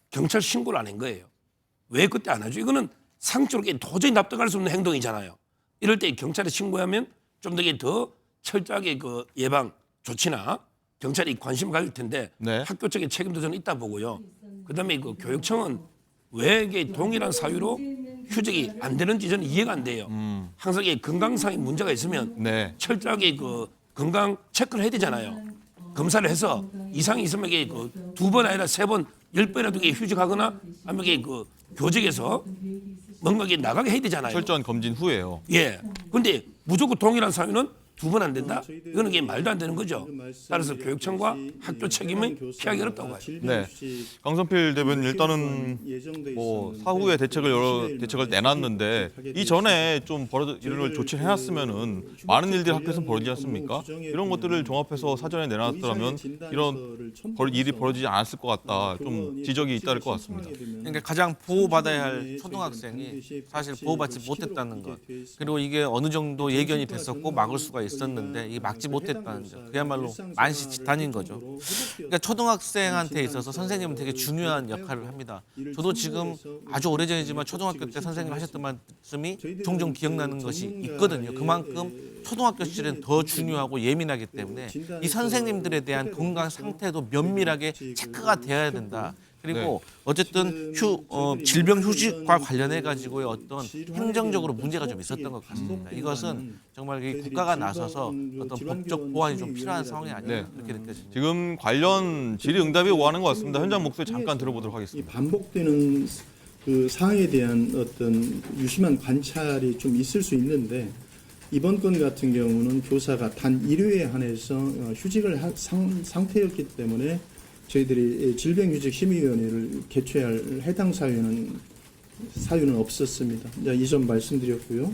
경찰 신고를 안 한 거예요. 왜 그때 안 하죠? 이거는 상적으로 도저히 납득할 수 없는 행동이잖아요. 이럴 때 경찰에 신고하면 좀 더 철저하게 그 예방 조치나 경찰이 관심 가질 텐데 네. 학교 측의 책임도 저는 있다 보고요. 그다음에 그 교육청은 왜 이게 동일한 사유로 휴직이 안 되는지 저는 이해가 안 돼요. 항상 이게 건강상의 문제가 있으면 네. 철저하게 그 건강 체크를 해야 되잖아요. 검사를 해서 이상이 있으면 이게 그 2번 아니라 3번, 10번이라도 휴직하거나 아니면 이게 그 교직에서 뭔가 이게 나가게 해야 되잖아요. 철저한 검진 후에요. 예. 근데 무조건 동일한 사유는 2번 안 된다? 이거는 이게 말도 안 되는 거죠. 따라서 교육청과 학교 책임은 피하기 어렵다고 봐요. 네. 강선필 대변인 일단은 뭐 사후에 여러 대책을 내놨는데 이전에 좀 이런 조치를 해놨으면은 많은 일들이 학교에서 벌어지지 않습니까? 이런 것들을 종합해서 사전에 내놨더라면 이런 일이 벌어지지 않았을 것 같다. 좀 지적이 잇따를 것 같습니다. 그러니까 가장 보호받아야 할 초등학생이 사실 보호받지 못했다는 것. 그리고 이게 어느 정도 예견이 됐었고 막을 수가 있었는데 이게 막지 못했다는 점. 그야말로 만시지탄인 거죠. 그러니까 초등학생한테 있어서 선생님은 되게 중요한 역할을 합니다. 저도 지금 아주 오래전이지만 초등학교 때 선생님 하셨던 말씀이 종종 기억나는 것이 있거든요. 그만큼 초등학교 시절은 더 중요하고 예민하기 때문에 이 선생님들에 대한 건강 상태도 면밀하게 체크가 되어야 된다. 그리고 어쨌든 질병 휴직과 관련해 가지고의 어떤 행정적으로 문제가 좀 있었던 것 같습니다. 이것은 정말 이 국가가 나서서 어떤 법적 보완이 좀 필요한 상황이 아닌가 그렇게 느껴집니다. 지금 관련 질의응답이 오가는 것 같습니다. 현장 목소리 잠깐 들어보도록 하겠습니다. 반복되는 그 사항에 대한 어떤 유심한 관찰이 좀 있을 수 있는데 이번 건 같은 경우는 교사가 단 1회에 한해서 휴직을 한 상태였기 때문에 저희들이 질병휴직심의위원회를 개최할 해당 사유는 없었습니다. 이 점 말씀드렸고요.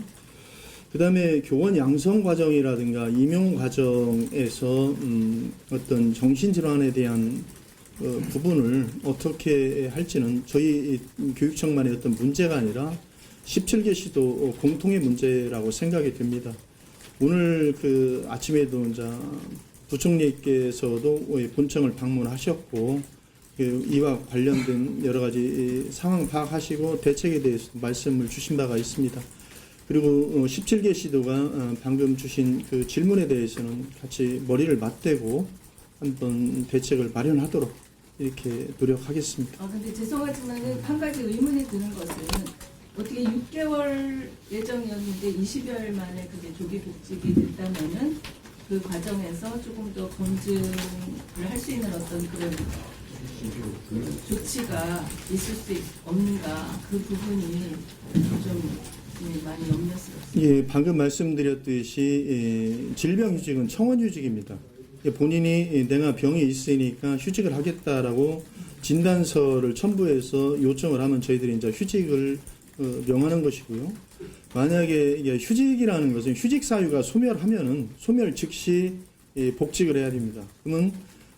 그다음에 교원 양성 과정이라든가 임용 과정에서 어떤 정신질환에 대한 부분을 어떻게 할지는 저희 교육청만의 어떤 문제가 아니라 17개 시도 공통의 문제라고 생각이 됩니다. 오늘 그 아침에도 이제 부총리께서도 본청을 방문하셨고 이와 관련된 여러 가지 상황 파악하시고 대책에 대해서 말씀을 주신 바가 있습니다. 그리고 17개 시도가 방금 주신 그 질문에 대해서는 같이 머리를 맞대고 한번 대책을 마련하도록 이렇게 노력하겠습니다. 근데 죄송하지만은 한 가지 의문이 드는 것은 어떻게 6개월 예정이었는데 20여일 만에 그게 조기 복직이 됐다면은 그 과정에서 조금 더 검증을 할 수 있는 어떤 그런 조치가 있을 수 없는가 그 부분이 좀 많이 염려스럽습니다. 예, 방금 말씀드렸듯이 질병휴직은 청원휴직입니다. 본인이 내가 병이 있으니까 휴직을 하겠다라고 진단서를 첨부해서 요청을 하면 저희들이 이제 휴직을 명하는 것이고요. 만약에 휴직이라는 것은 휴직 사유가 소멸하면은 소멸 즉시 복직을 해야 됩니다. 그러면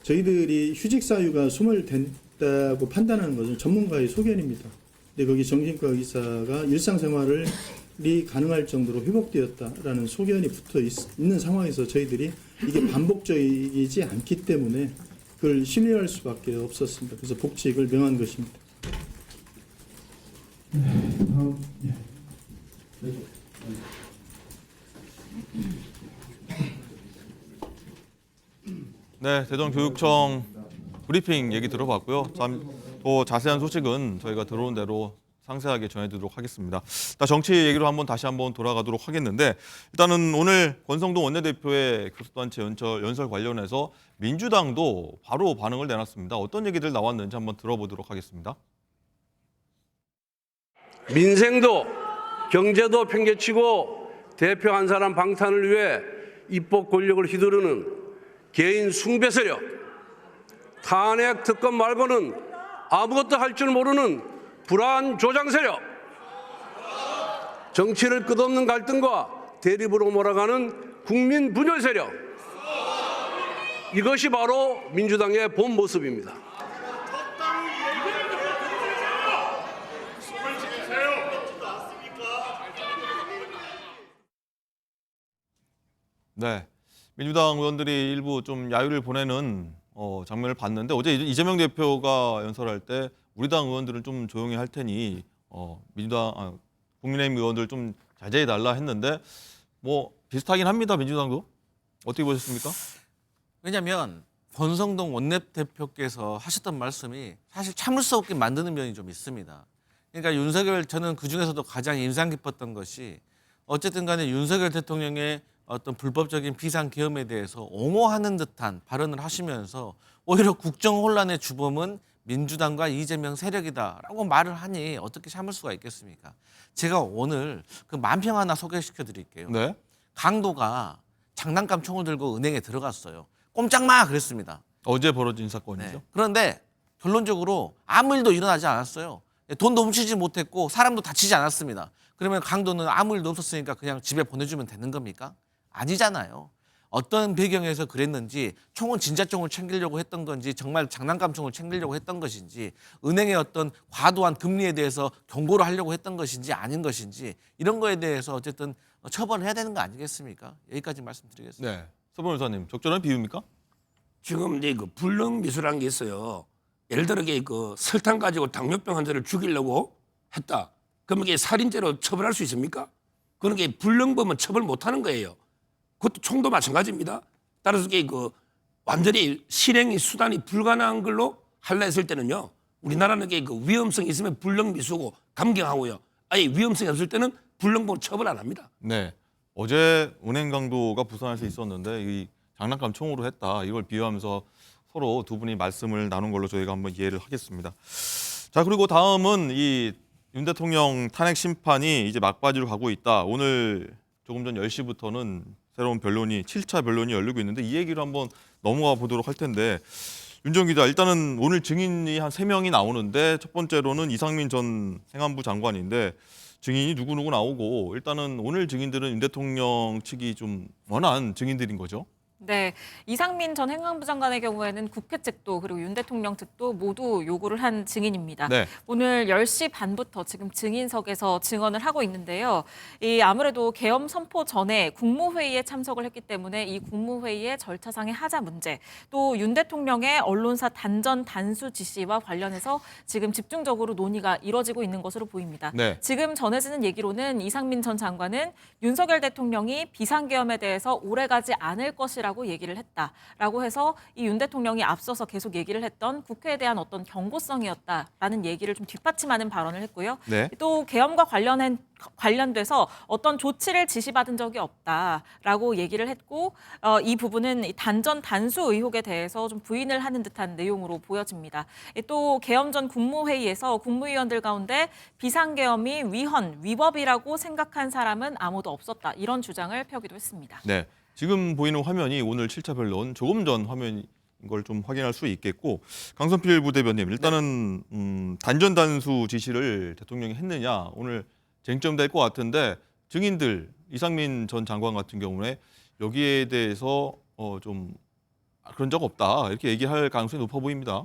저희들이 휴직 사유가 소멸된다고 판단하는 것은 전문가의 소견입니다. 근데 거기 정신과 의사가 일상생활이 가능할 정도로 회복되었다라는 소견이 붙어 있는 상황에서 저희들이 이게 반복적이지 않기 때문에 그걸 신뢰할 수밖에 없었습니다. 그래서 복직을 명한 것입니다. 네, 대전교육청 브리핑 얘기 들어봤고요. 더 자세한 소식은 저희가 들어온 대로 상세하게 전해드리도록 하겠습니다. 정치 얘기로 다시 한번 돌아가도록 하겠는데 일단은 오늘 권성동 원내대표의 교섭단체 연설 관련해서 민주당도 바로 반응을 내놨습니다. 어떤 얘기들 나왔는지 한번 들어보도록 하겠습니다. 민생도 경제도 팽개치고 대표 한 사람 방탄을 위해 입법 권력을 휘두르는 개인 숭배 세력, 탄핵 특검 말고는 아무것도 할 줄 모르는 불안 조장 세력, 정치를 끝없는 갈등과 대립으로 몰아가는 국민 분열 세력, 이것이 바로 민주당의 본 모습입니다. 네, 민주당 의원들이 일부 좀 야유를 보내는 장면을 봤는데 어제 이재명 대표가 연설할 때 우리 당 의원들은 좀 조용히 할 테니 국민의힘 의원들 좀 자제해달라 했는데 뭐 비슷하긴 합니다. 민주당도. 어떻게 보셨습니까? 왜냐하면 권성동 원내대표께서 하셨던 말씀이 사실 참을 수 없게 만드는 면이 좀 있습니다. 그러니까 윤석열 저는 그중에서도 가장 인상 깊었던 것이 어쨌든 간에 윤석열 대통령의 어떤 불법적인 비상계엄에 대해서 옹호하는 듯한 발언을 하시면서 오히려 국정 혼란의 주범은 민주당과 이재명 세력이다라고 말을 하니 어떻게 참을 수가 있겠습니까? 제가 오늘 그 만평 하나 소개시켜 드릴게요. 네. 강도가 장난감 총을 들고 은행에 들어갔어요. 꼼짝마 그랬습니다. 어제 벌어진 사건이죠. 네. 그런데 결론적으로 아무 일도 일어나지 않았어요. 돈도 훔치지 못했고 사람도 다치지 않았습니다. 그러면 강도는 아무 일도 없었으니까 그냥 집에 보내주면 되는 겁니까? 아니잖아요. 어떤 배경에서 그랬는지, 총은 진짜 총을 챙기려고 했던 건지, 정말 장난감 총을 챙기려고 했던 것인지, 은행의 어떤 과도한 금리에 대해서 경고를 하려고 했던 것인지 아닌 것인지, 이런 거에 대해서 어쨌든 처벌을 해야 되는 거 아니겠습니까? 여기까지 말씀드리겠습니다. 네, 서 변호사님, 적절한 비유입니까? 지금 이제 그 불능 미수라는 게 있어요. 예를 들어 그 설탕 가지고 당뇨병 환자를 죽이려고 했다. 그러면 이게 살인죄로 처벌할 수 있습니까? 그런 게 불능범은 처벌 못하는 거예요. 그것도 총도 마찬가지입니다. 따라서 그 완전히 실행이 수단이 불가능한 걸로 할라 했을 때는요. 우리나라는 그 위험성이 있으면 불능 미수고 감경하고요. 아예 위험성이 없을 때는 불능범 처벌 안 합니다. 네, 어제 은행 강도가 부산에서 있었는데 이 장난감 총으로 했다. 이걸 비유하면서 서로 두 분이 말씀을 나눈 걸로 저희가 한번 이해를 하겠습니다. 자, 그리고 다음은 이 윤 대통령 탄핵 심판이 이제 막바지로 가고 있다. 오늘 조금 전 10시부터는 새로운 변론이 7차 변론이 열리고 있는데 이 얘기를 한번 넘어가 보도록 할 텐데 윤정 기자, 일단은 오늘 증인이 한 3명이 나오는데 첫 번째로는 이상민 전 행안부 장관인데 증인이 누구누구 나오고 일단은 오늘 증인들은 윤 대통령 측이 좀 원한 증인들인 거죠. 네, 이상민 전 행안부 장관의 경우에는 국회 측도 그리고 윤 대통령 측도 모두 요구를 한 증인입니다. 네. 오늘 10시 반부터 지금 증인석에서 증언을 하고 있는데요. 아무래도 계엄 선포 전에 국무회의에 참석을 했기 때문에 이 국무회의의 절차상의 하자 문제, 또 윤 대통령의 언론사 단전 단수 지시와 관련해서 지금 집중적으로 논의가 이뤄지고 있는 것으로 보입니다. 네. 지금 전해지는 얘기로는 이상민 전 장관은 윤석열 대통령이 비상계엄에 대해서 오래가지 않을 것이라고 얘기를 했다라고 해서 이 윤 대통령이 앞서서 계속 얘기를 했던 국회에 대한 어떤 경고성이었다라는 얘기를 좀 뒷받침하는 발언을 했고요. 네. 또 계엄과 관련돼서 어떤 조치를 지시받은 적이 없다라고 얘기를 했고 이 부분은 단전 단수 의혹에 대해서 좀 부인을 하는 듯한 내용으로 보여집니다. 또 계엄 전 국무회의에서 국무위원들 가운데 비상계엄이 위법이라고 생각한 사람은 아무도 없었다. 이런 주장을 펴기도 했습니다. 네. 지금 보이는 화면이 오늘 7차 변론 조금 전 화면인 걸 좀 확인할 수 있겠고 강선필 부대변인 일단은 단전 단수 지시를 대통령이 했느냐 오늘 쟁점될 것 같은데 증인들 이상민 전 장관 같은 경우에 여기에 대해서 좀 그런 적 없다 이렇게 얘기할 가능성이 높아 보입니다.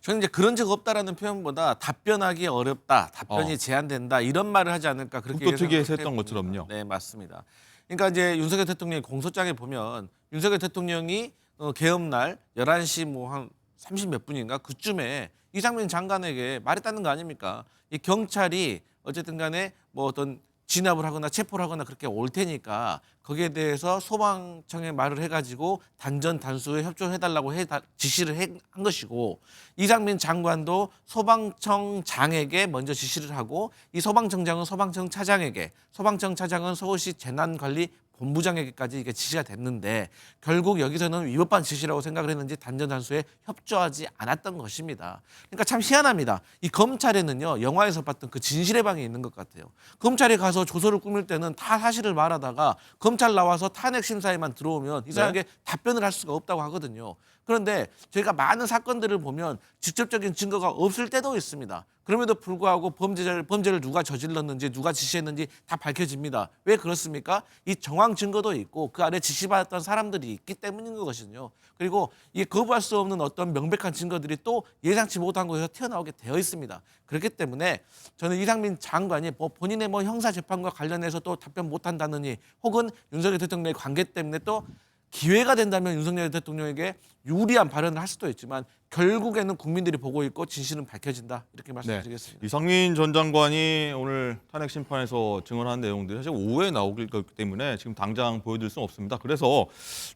저는 이제 그런 적 없다라는 표현보다 답변하기 어렵다, 답변이 제한된다 이런 말을 하지 않을까 그렇게 국토특위에서 했던 것처럼요. 네, 맞습니다. 그러니까 이제 윤석열 대통령의 공소장에 보면 윤석열 대통령이 계엄날 11시 뭐 한 30몇 분인가 그쯤에 이상민 장관에게 말했다는 거 아닙니까? 이 경찰이 어쨌든 간에 뭐 어떤 진압을 하거나 체포를 하거나 그렇게 올 테니까 거기에 대해서 소방청에 말을 해가지고 단전 단수에 협조해달라고 지시를 한 것이고 이상민 장관도 소방청장에게 먼저 지시를 하고 이 소방청장은 소방청 차장에게 소방청 차장은 서울시 재난관리 본부장에게까지 이게 지시가 됐는데 결국 여기서는 위법한 지시라고 생각을 했는지 단전 단수에 협조하지 않았던 것입니다. 그러니까 참 희한합니다. 이 검찰에는요 영화에서 봤던 그 진실의 방이 있는 것 같아요. 검찰에 가서 조서를 꾸밀 때는 다 사실을 말하다가 검찰 나와서 탄핵 심사에만 들어오면 이상하게 답변을 할 수가 없다고 하거든요. 그런데 저희가 많은 사건들을 보면 직접적인 증거가 없을 때도 있습니다. 그럼에도 불구하고 범죄를 누가 저질렀는지 누가 지시했는지 다 밝혀집니다. 왜 그렇습니까? 이 정황 증거도 있고 그 안에 지시받았던 사람들이 있기 때문인 것이거든요. 그리고 이게 거부할 수 없는 어떤 명백한 증거들이 또 예상치 못한 곳에서 튀어나오게 되어 있습니다. 그렇기 때문에 저는 이상민 장관이 본인의 형사 재판과 관련해서 또 답변 못한다느니 혹은 윤석열 대통령의 관계 때문에 또 기회가 된다면 윤석열 대통령에게 유리한 발언을 할 수도 있지만 결국에는 국민들이 보고 있고 진실은 밝혀진다 이렇게 말씀드리겠습니다. 네. 이상민 전 장관이 오늘 탄핵 심판에서 증언한 내용들이 사실 오후에 나오기 때문에 지금 당장 보여드릴 수는 없습니다. 그래서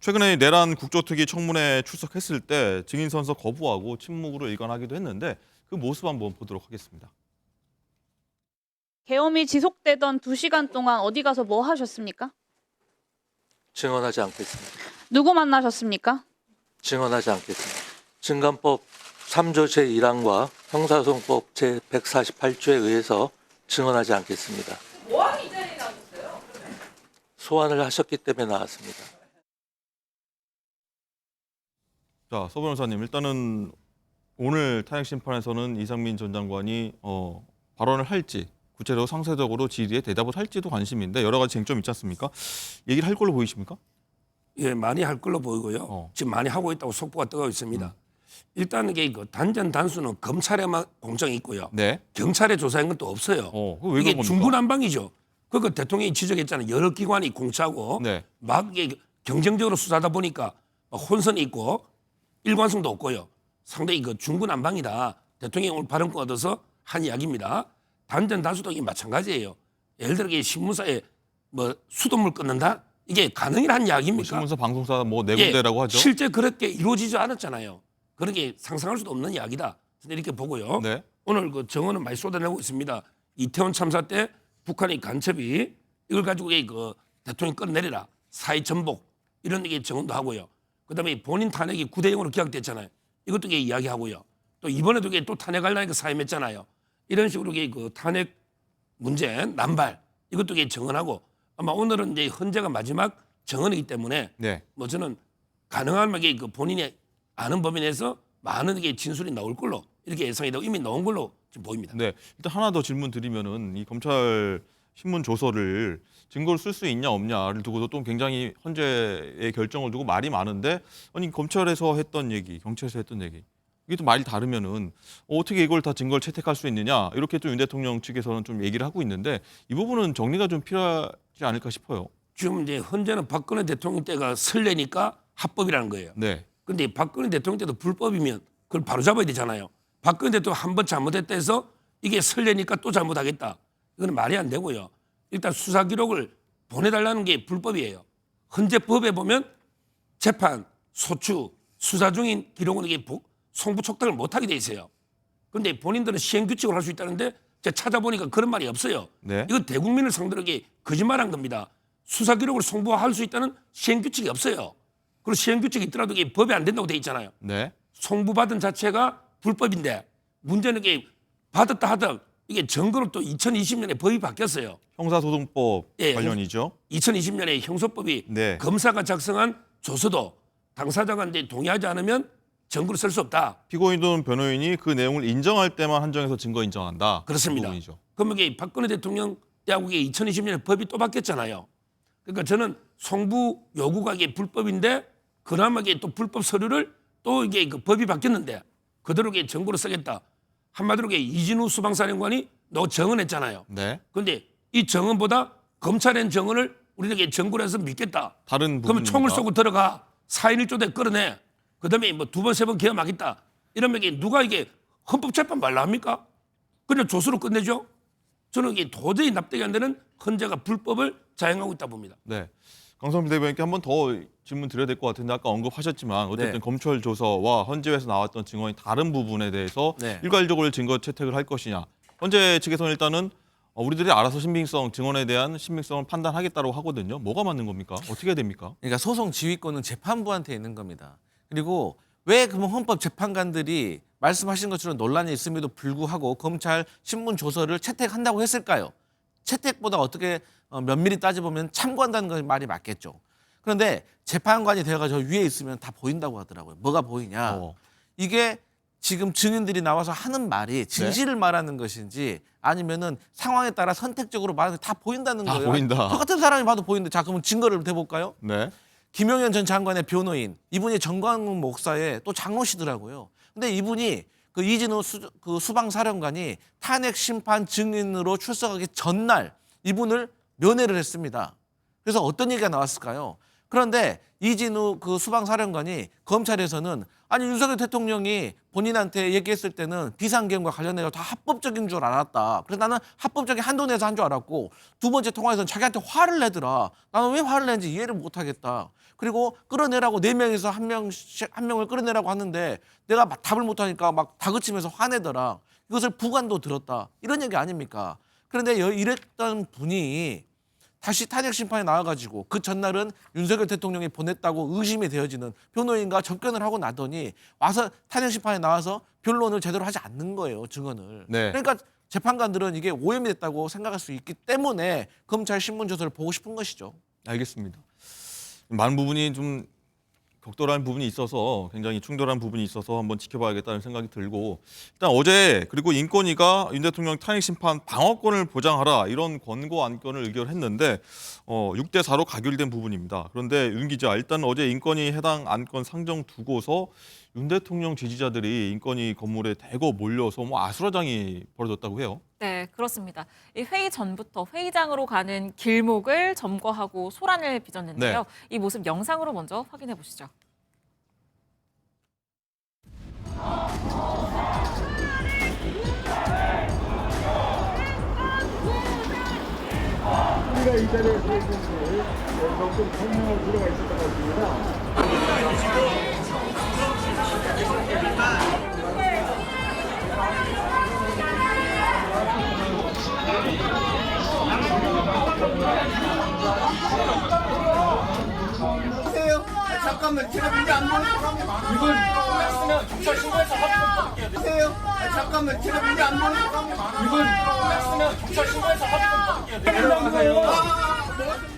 최근에 내란 국조특위 청문회에 출석했을 때 증인 선서 거부하고 침묵으로 일관하기도 했는데 그 모습 한번 보도록 하겠습니다. 계엄이 지속되던 2시간 동안 어디 가서 뭐 하셨습니까? 증언하지 않겠습니다. 누구 만나셨습니까? 증언하지 않겠습니다. 증감법 3조 제1항과 형사소송법 제148조에 의해서 증언하지 않겠습니다. 뭐하니 이 자리에 나오셨어요? 소환을 하셨기 때문에 나왔습니다. 자, 서 변호사님, 일단은 오늘 탄핵 심판에서는 이상민 전 장관이 발언을 할지 구체적으로 상세적으로 질의에 대답을 할지도 관심인데 여러 가지 쟁점이 있지 않습니까? 얘기를 할 걸로 보이십니까? 예, 많이 할 걸로 보이고요. 지금 많이 하고 있다고 속보가 뜨고 있습니다. 일단 이게 단전 단수는 검찰에만 공정이 있고요. 네. 경찰에 조사한 건 또 없어요. 왜 이게 그런 겁니까? 중구난방이죠. 그거 대통령이 지적했잖아요. 여러 기관이 공차고 네. 막 이게 경쟁적으로 수사하다 보니까 혼선이 있고 일관성도 없고요. 상당히 그 중구난방이다. 대통령이 오늘 발언권 얻어서 한 이야기입니다. 단전 단수도 이게 마찬가지예요. 예를 들어 이게 신문사에 수돗물 끊는다? 이게 가능이라는 이야기입니까? 신문사, 방송사 네 군데라고 하죠. 실제 그렇게 이루어지지 않았잖아요. 그렇게 상상할 수도 없는 이야기다. 이렇게 보고요. 네. 오늘 그 정언은 많이 쏟아내고 있습니다. 이태원 참사 때 북한이 간첩이 이걸 가지고 그 대통령 끌어내리라. 사회 전복 이런 게 정언도 하고요. 그다음에 본인 탄핵이 9대0으로 기각됐잖아요. 이것도 이야기하고요. 또 이번에도 또 탄핵하려니까 사임했잖아요. 이런 식으로 그 탄핵 문제 남발 이것도 정언하고 아마 오늘은 이제 헌재가 마지막 정언이기 때문에 네. 저는 가능하면 그 본인이 아는 범위 내에서 많은 게 진술이 나올 걸로 이렇게 예상이 되고 이미 나온 걸로 지금 보입니다. 네. 일단 하나 더 질문 드리면은 이 검찰 신문 조서를 증거를 쓸 수 있냐 없냐를 두고도 또 굉장히 헌재의 결정을 두고 말이 많은데 아니 검찰에서 했던 얘기, 경찰에서 했던 얘기 이게 또 말이 다르면은 어떻게 이걸 다 증거를 채택할 수 있느냐 이렇게 또 윤 대통령 측에서는 좀 얘기를 하고 있는데 이 부분은 정리가 좀 필요하지 않을까 싶어요. 지금 이제 헌재는 박근혜 대통령 때가 설레니까 합법이라는 거예요. 네. 근데 박근혜 대통령 때도 불법이면 그걸 바로 잡아야 되잖아요. 박근혜 대통령 한 번 잘못했다 해서 이게 설레니까 또 잘못하겠다. 이건 말이 안 되고요. 일단 수사 기록을 보내달라는 게 불법이에요. 헌재법에 보면 재판, 소추, 수사 중인 기록은 이게 송부 촉탁을 못하게 돼 있어요. 그런데 본인들은 시행규칙을 할 수 있다는데 제가 찾아보니까 그런 말이 없어요. 네. 이건 대국민을 상대로 이게 거짓말한 겁니다. 수사 기록을 송부할 수 있다는 시행규칙이 없어요. 그리고 시행규칙이 있더라도 이게 법이 안 된다고 돼 있잖아요. 네. 송부받은 자체가 불법인데 문제는 이게 받았다 하든 이게 증거로 또 2020년에 법이 바뀌었어요. 형사소송법 예, 관련이죠. 2020년에 형소법이 네. 검사가 작성한 조서도 당사자가 이제 동의하지 않으면 증거로 쓸 수 없다. 피고인 또는 변호인이 그 내용을 인정할 때만 한정해서 증거 인정한다. 그렇습니다. 그 부분이죠. 그러면 이게 박근혜 대통령 때하고 이게 2020년에 법이 또 바뀌었잖아요. 그러니까 저는 송부 요구가 이게 불법인데 그나마 이게 또 불법 서류를 또 이게 그 법이 바뀌었는데 그대로 이게 증거로 쓰겠다. 한마디로 이게 이진우 수방사령관이 너 정언했잖아요. 네. 그런데 이 정언보다 검찰의 정언을 우리에게 증거로 해서 믿겠다. 다른 그러면 부분입니다. 총을 쏘고 들어가 4인 1조대 끌어내. 그다음에 2번, 3번 계엄하겠다. 이러면 이게 누가 이게 헌법재판 말라 합니까? 그냥 조서로 끝내죠. 저는 이게 도저히 납득이 안 되는 헌재가 불법을 자행하고 있다 봅니다. 네. 강성필 대변인께 한 번 더 질문 드려야 될 것 같은데 아까 언급하셨지만 어쨌든 네. 검찰 조서와 헌재에서 나왔던 증언이 다른 부분에 대해서 네. 일괄적으로 증거 채택을 할 것이냐. 헌재 측에서는 일단은 우리들이 알아서 신빙성, 증언에 대한 신빙성을 판단하겠다고 하거든요. 뭐가 맞는 겁니까? 어떻게 해야 됩니까? 그러니까 소송 지휘권은 재판부한테 있는 겁니다. 그리고 왜 그러면 헌법 재판관들이 말씀하신 것처럼 논란이 있음에도 불구하고 검찰 신문 조서를 채택한다고 했을까요? 채택보다 어떻게 면밀히 따져보면 참고한다는 건 말이 맞겠죠. 그런데 재판관이 되어가지고 위에 있으면 다 보인다고 하더라고요. 뭐가 보이냐? 이게 지금 증인들이 나와서 하는 말이 진실을 말하는 것인지 아니면은 상황에 따라 선택적으로 말하는 게 다 보인다는 다 거예요. 보인다. 똑같은 사람이 봐도 보이는데 자 그러면 증거를 대볼까요? 네. 김용현 전 장관의 변호인 이분이 정광훈 목사의 또 장로시더라고요. 근데 이분이 그 이진우 수방사령관이 탄핵 심판 증인으로 출석하기 전날 이분을 면회를 했습니다. 그래서 어떤 얘기가 나왔을까요? 그런데 이진우 그 수방사령관이 검찰에서는 아니 윤석열 대통령이 본인한테 얘기했을 때는 비상계엄과 관련해서 다 합법적인 줄 알았다. 그래서 나는 합법적인 한도 내에서 한 줄 알았고 두 번째 통화에서는 자기한테 화를 내더라. 나는 왜 화를 내는지 이해를 못하겠다. 그리고 끌어내라고 4명에서 한 명을 끌어내라고 하는데 내가 막 답을 못하니까 막 다그치면서 화내더라. 이것을 부관도 들었다. 이런 얘기 아닙니까? 그런데 이랬던 분이 다시 탄핵 심판에 나와가지고 그 전날은 윤석열 대통령이 보냈다고 의심이 되어지는 변호인과 접견을 하고 나더니 와서 탄핵 심판에 나와서 변론을 제대로 하지 않는 거예요, 증언을. 네. 그러니까 재판관들은 이게 오염이 됐다고 생각할 수 있기 때문에 검찰 신문 조서를 보고 싶은 것이죠. 알겠습니다. 많은 부분이 좀 격돌한 부분이 있어서 굉장히 충돌한 부분이 있어서 한번 지켜봐야겠다는 생각이 들고 일단 어제 그리고 인권위가 윤 대통령 탄핵 심판 방어권을 보장하라 이런 권고 안건을 의결했는데 6대 4로 가결된 부분입니다. 그런데 윤 기자 일단 어제 인권위 해당 안건 상정 두고서 윤 대통령 지지자들이 인권위 건물에 대거 몰려서 아수라장이 벌어졌다고 해요. 네, 그렇습니다. 이 회의 전부터 회의장으로 가는 길목을 점거하고 소란을 빚었는데요. 이 모습 영상으로 먼저 확인해 보시죠. 우리가 이 자리에 서 있는지 좀 설명할 필요가 있을 것 같습니다. 잠깐만 제가 문제 안 보는 이걸 했으면 경찰 신고해서 확인 좀 받을게요. 잠깐만 제가 문제 안 보는 이걸 했으면 경찰 신고해서 확인 좀 받을게요.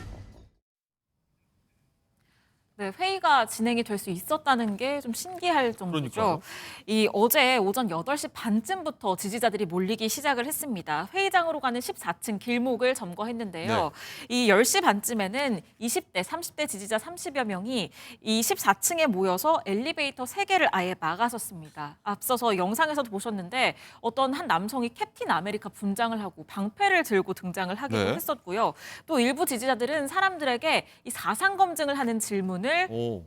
네, 회의가 진행이 될 수 있었다는 게 좀 신기할 정도죠. 그러니까요. 이 어제 오전 8시 반쯤부터 지지자들이 몰리기 시작을 했습니다. 회의장으로 가는 14층 길목을 점거했는데요. 이 10시 반쯤에는 20대, 30대 지지자 30여 명이 이 14층에 모여서 엘리베이터 3개를 아예 막아섰습니다. 앞서서 영상에서도 보셨는데 어떤 한 남성이 캡틴 아메리카 분장을 하고 방패를 들고 등장을 하기도 했었고요. 또 일부 지지자들은 사람들에게 이 사상 검증을 하는 질문을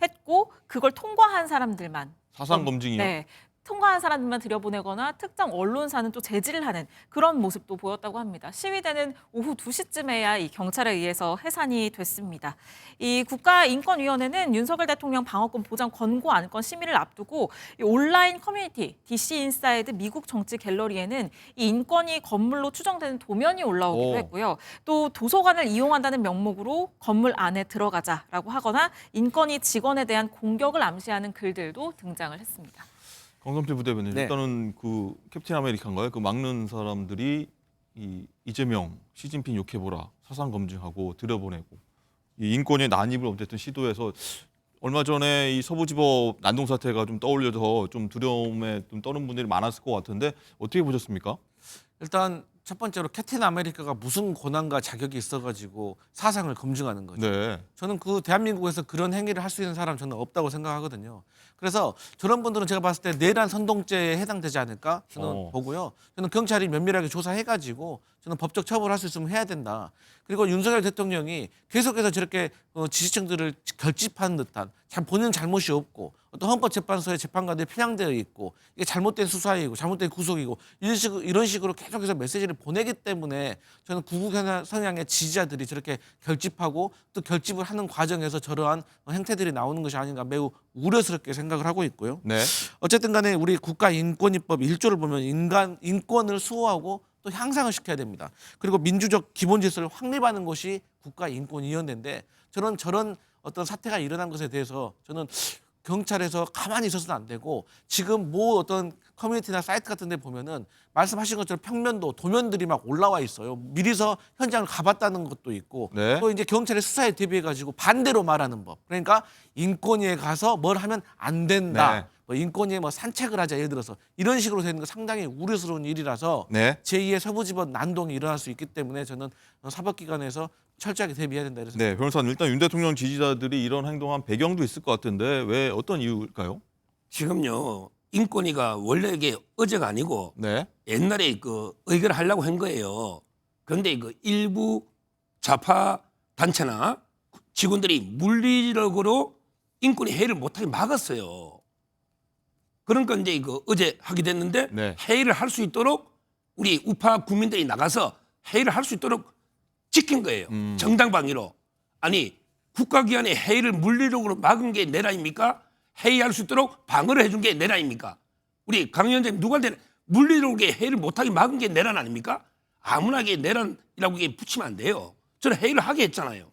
했고 그걸 통과한 사람들만 사상 검증이요? 네. 통과한 사람들만 들여보내거나 특정 언론사는 또 제지를 하는 그런 모습도 보였다고 합니다. 시위대는 오후 2시쯤에야 이 경찰에 의해서 해산이 됐습니다. 이 국가인권위원회는 윤석열 대통령 방어권 보장 권고 안건 심의를 앞두고 이 온라인 커뮤니티 DC 인사이드 미국 정치 갤러리에는 이 인권위 건물로 추정되는 도면이 올라오기도 했고요. 또 도서관을 이용한다는 명목으로 건물 안에 들어가자라고 하거나 인권위 직원에 대한 공격을 암시하는 글들도 등장을 했습니다. 강성필 부대변인 일단은 그 캡틴 아메리카인가요? 그 막는 사람들이 이재명, 시진핑 욕해보라 사상 검증하고 들여보내고 이 인권의 난입을 어쨌든 시도해서 얼마 전에 이 서부지법 난동 사태가 좀 떠올려서 좀 두려움에 좀 떠는 분들이 많았을 것 같은데 어떻게 보셨습니까? 일단 첫 번째로 캡틴 아메리카가 무슨 권한과 자격이 있어가지고 사상을 검증하는 거죠. 저는 그 대한민국에서 그런 행위를 할 수 있는 사람 저는 없다고 생각하거든요. 그래서 저런 분들은 제가 봤을 때 내란 선동죄에 해당되지 않을까 저는 보고요. 저는 경찰이 면밀하게 조사해가지고 저는 법적 처벌할 수 있으면 해야 된다. 그리고 윤석열 대통령이 계속해서 저렇게 지지층들을 결집하는 듯한 본인 잘못이 없고 어떤 헌법재판소의 재판관들이 편향되어 있고 이게 잘못된 수사이고 잘못된 구속이고 이런 식으로 계속해서 메시지를 보내기 때문에 저는 구국 성향의 지지자들이 저렇게 결집하고 또 결집을 하는 과정에서 저러한 행태들이 나오는 것이 아닌가 매우 우려스럽게 생각을 하고 있고요. 네. 어쨌든 간에 우리 국가인권위법 1조를 보면 인권을 수호하고 또 향상을 시켜야 됩니다. 그리고 민주적 기본 질서를 확립하는 것이 국가인권위원회인데 저런 어떤 사태가 일어난 것에 대해서 저는 경찰에서 가만히 있어서는 안 되고 지금 어떤 커뮤니티나 사이트 같은 데 보면은 말씀하신 것처럼 평면도 도면들이 막 올라와 있어요. 미리서 현장을 가봤다는 것도 있고 네. 또 이제 경찰의 수사에 대비해 가지고 반대로 말하는 법. 그러니까 인권위에 가서 뭘 하면 안 된다. 네. 인권위에 산책을 하자 예를 들어서 이런 식으로 되는 거 상당히 우려스러운 일이라서 네. 제2의 서부지법 난동이 일어날 수 있기 때문에 저는 사법기관에서 철저하게 대비해야 된다 이래서 네, 변호사님 일단 윤 대통령 지지자들이 이런 행동한 배경도 있을 것 같은데 왜 어떤 이유일까요? 지금요 인권위가 원래 이게 어제가 아니고 네. 옛날에 그 의결을 하려고 한 거예요. 그런데 그 일부 좌파 단체나 직원들이 물리적으로 인권위 회의를 못하게 막았어요. 그러니까 이제 어제 하게 됐는데 네. 회의를 할 수 있도록 우리 우파 국민들이 나가서 회의를 할 수 있도록 지킨 거예요. 정당방위로. 아니 국가기관의 회의를 물리적으로 막은 게 내란입니까? 회의할 수 있도록 방어를 해준 게 내란입니까? 우리 강 위원장님 누구한테 물리적으로 회의를 못하게 막은 게 내란 아닙니까? 아무나 이게 내란이라고 이게 붙이면 안 돼요. 저는 회의를 하게 했잖아요.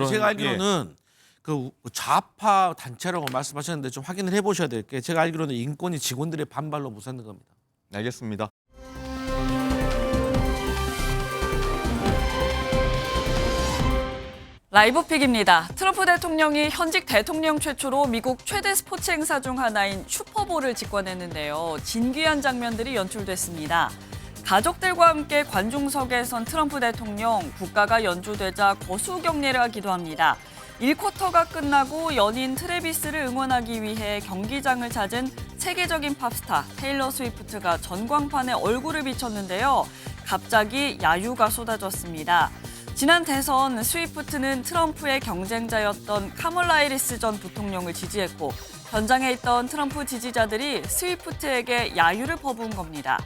제가 알기로는 그 좌파 단체라고 말씀하셨는데 좀 확인을 해보셔야 될 게 제가 알기로는 인권위 직원들의 반발로 무산된 겁니다. 알겠습니다. 라이브픽입니다. 트럼프 대통령이 현직 대통령 최초로 미국 최대 스포츠 행사 중 하나인 슈퍼볼을 직관했는데요. 진귀한 장면들이 연출됐습니다. 가족들과 함께 관중석에 선 트럼프 대통령, 국가가 연주되자 거수 격례를 기도합니다. 1쿼터가 끝나고 연인 트래비스를 응원하기 위해 경기장을 찾은 세계적인 팝스타 테일러 스위프트가 전광판에 얼굴을 비쳤는데요. 갑자기 야유가 쏟아졌습니다. 지난 대선 스위프트는 트럼프의 경쟁자였던 카멀라 해리스 전 부통령을 지지했고 현장에 있던 트럼프 지지자들이 스위프트에게 야유를 퍼부은 겁니다.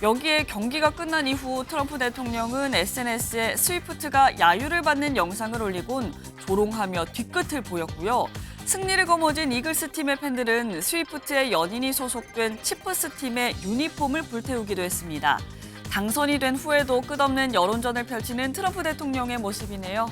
여기에 경기가 끝난 이후 트럼프 대통령은 SNS에 스위프트가 야유를 받는 영상을 올리곤 조롱하며 뒤끝을 보였고요. 승리를 거머쥔 이글스 팀의 팬들은 스위프트의 연인이 소속된 치프스 팀의 유니폼을 불태우기도 했습니다. 당선이 된 후에도 끝없는 여론전을 펼치는 트럼프 대통령의 모습이네요.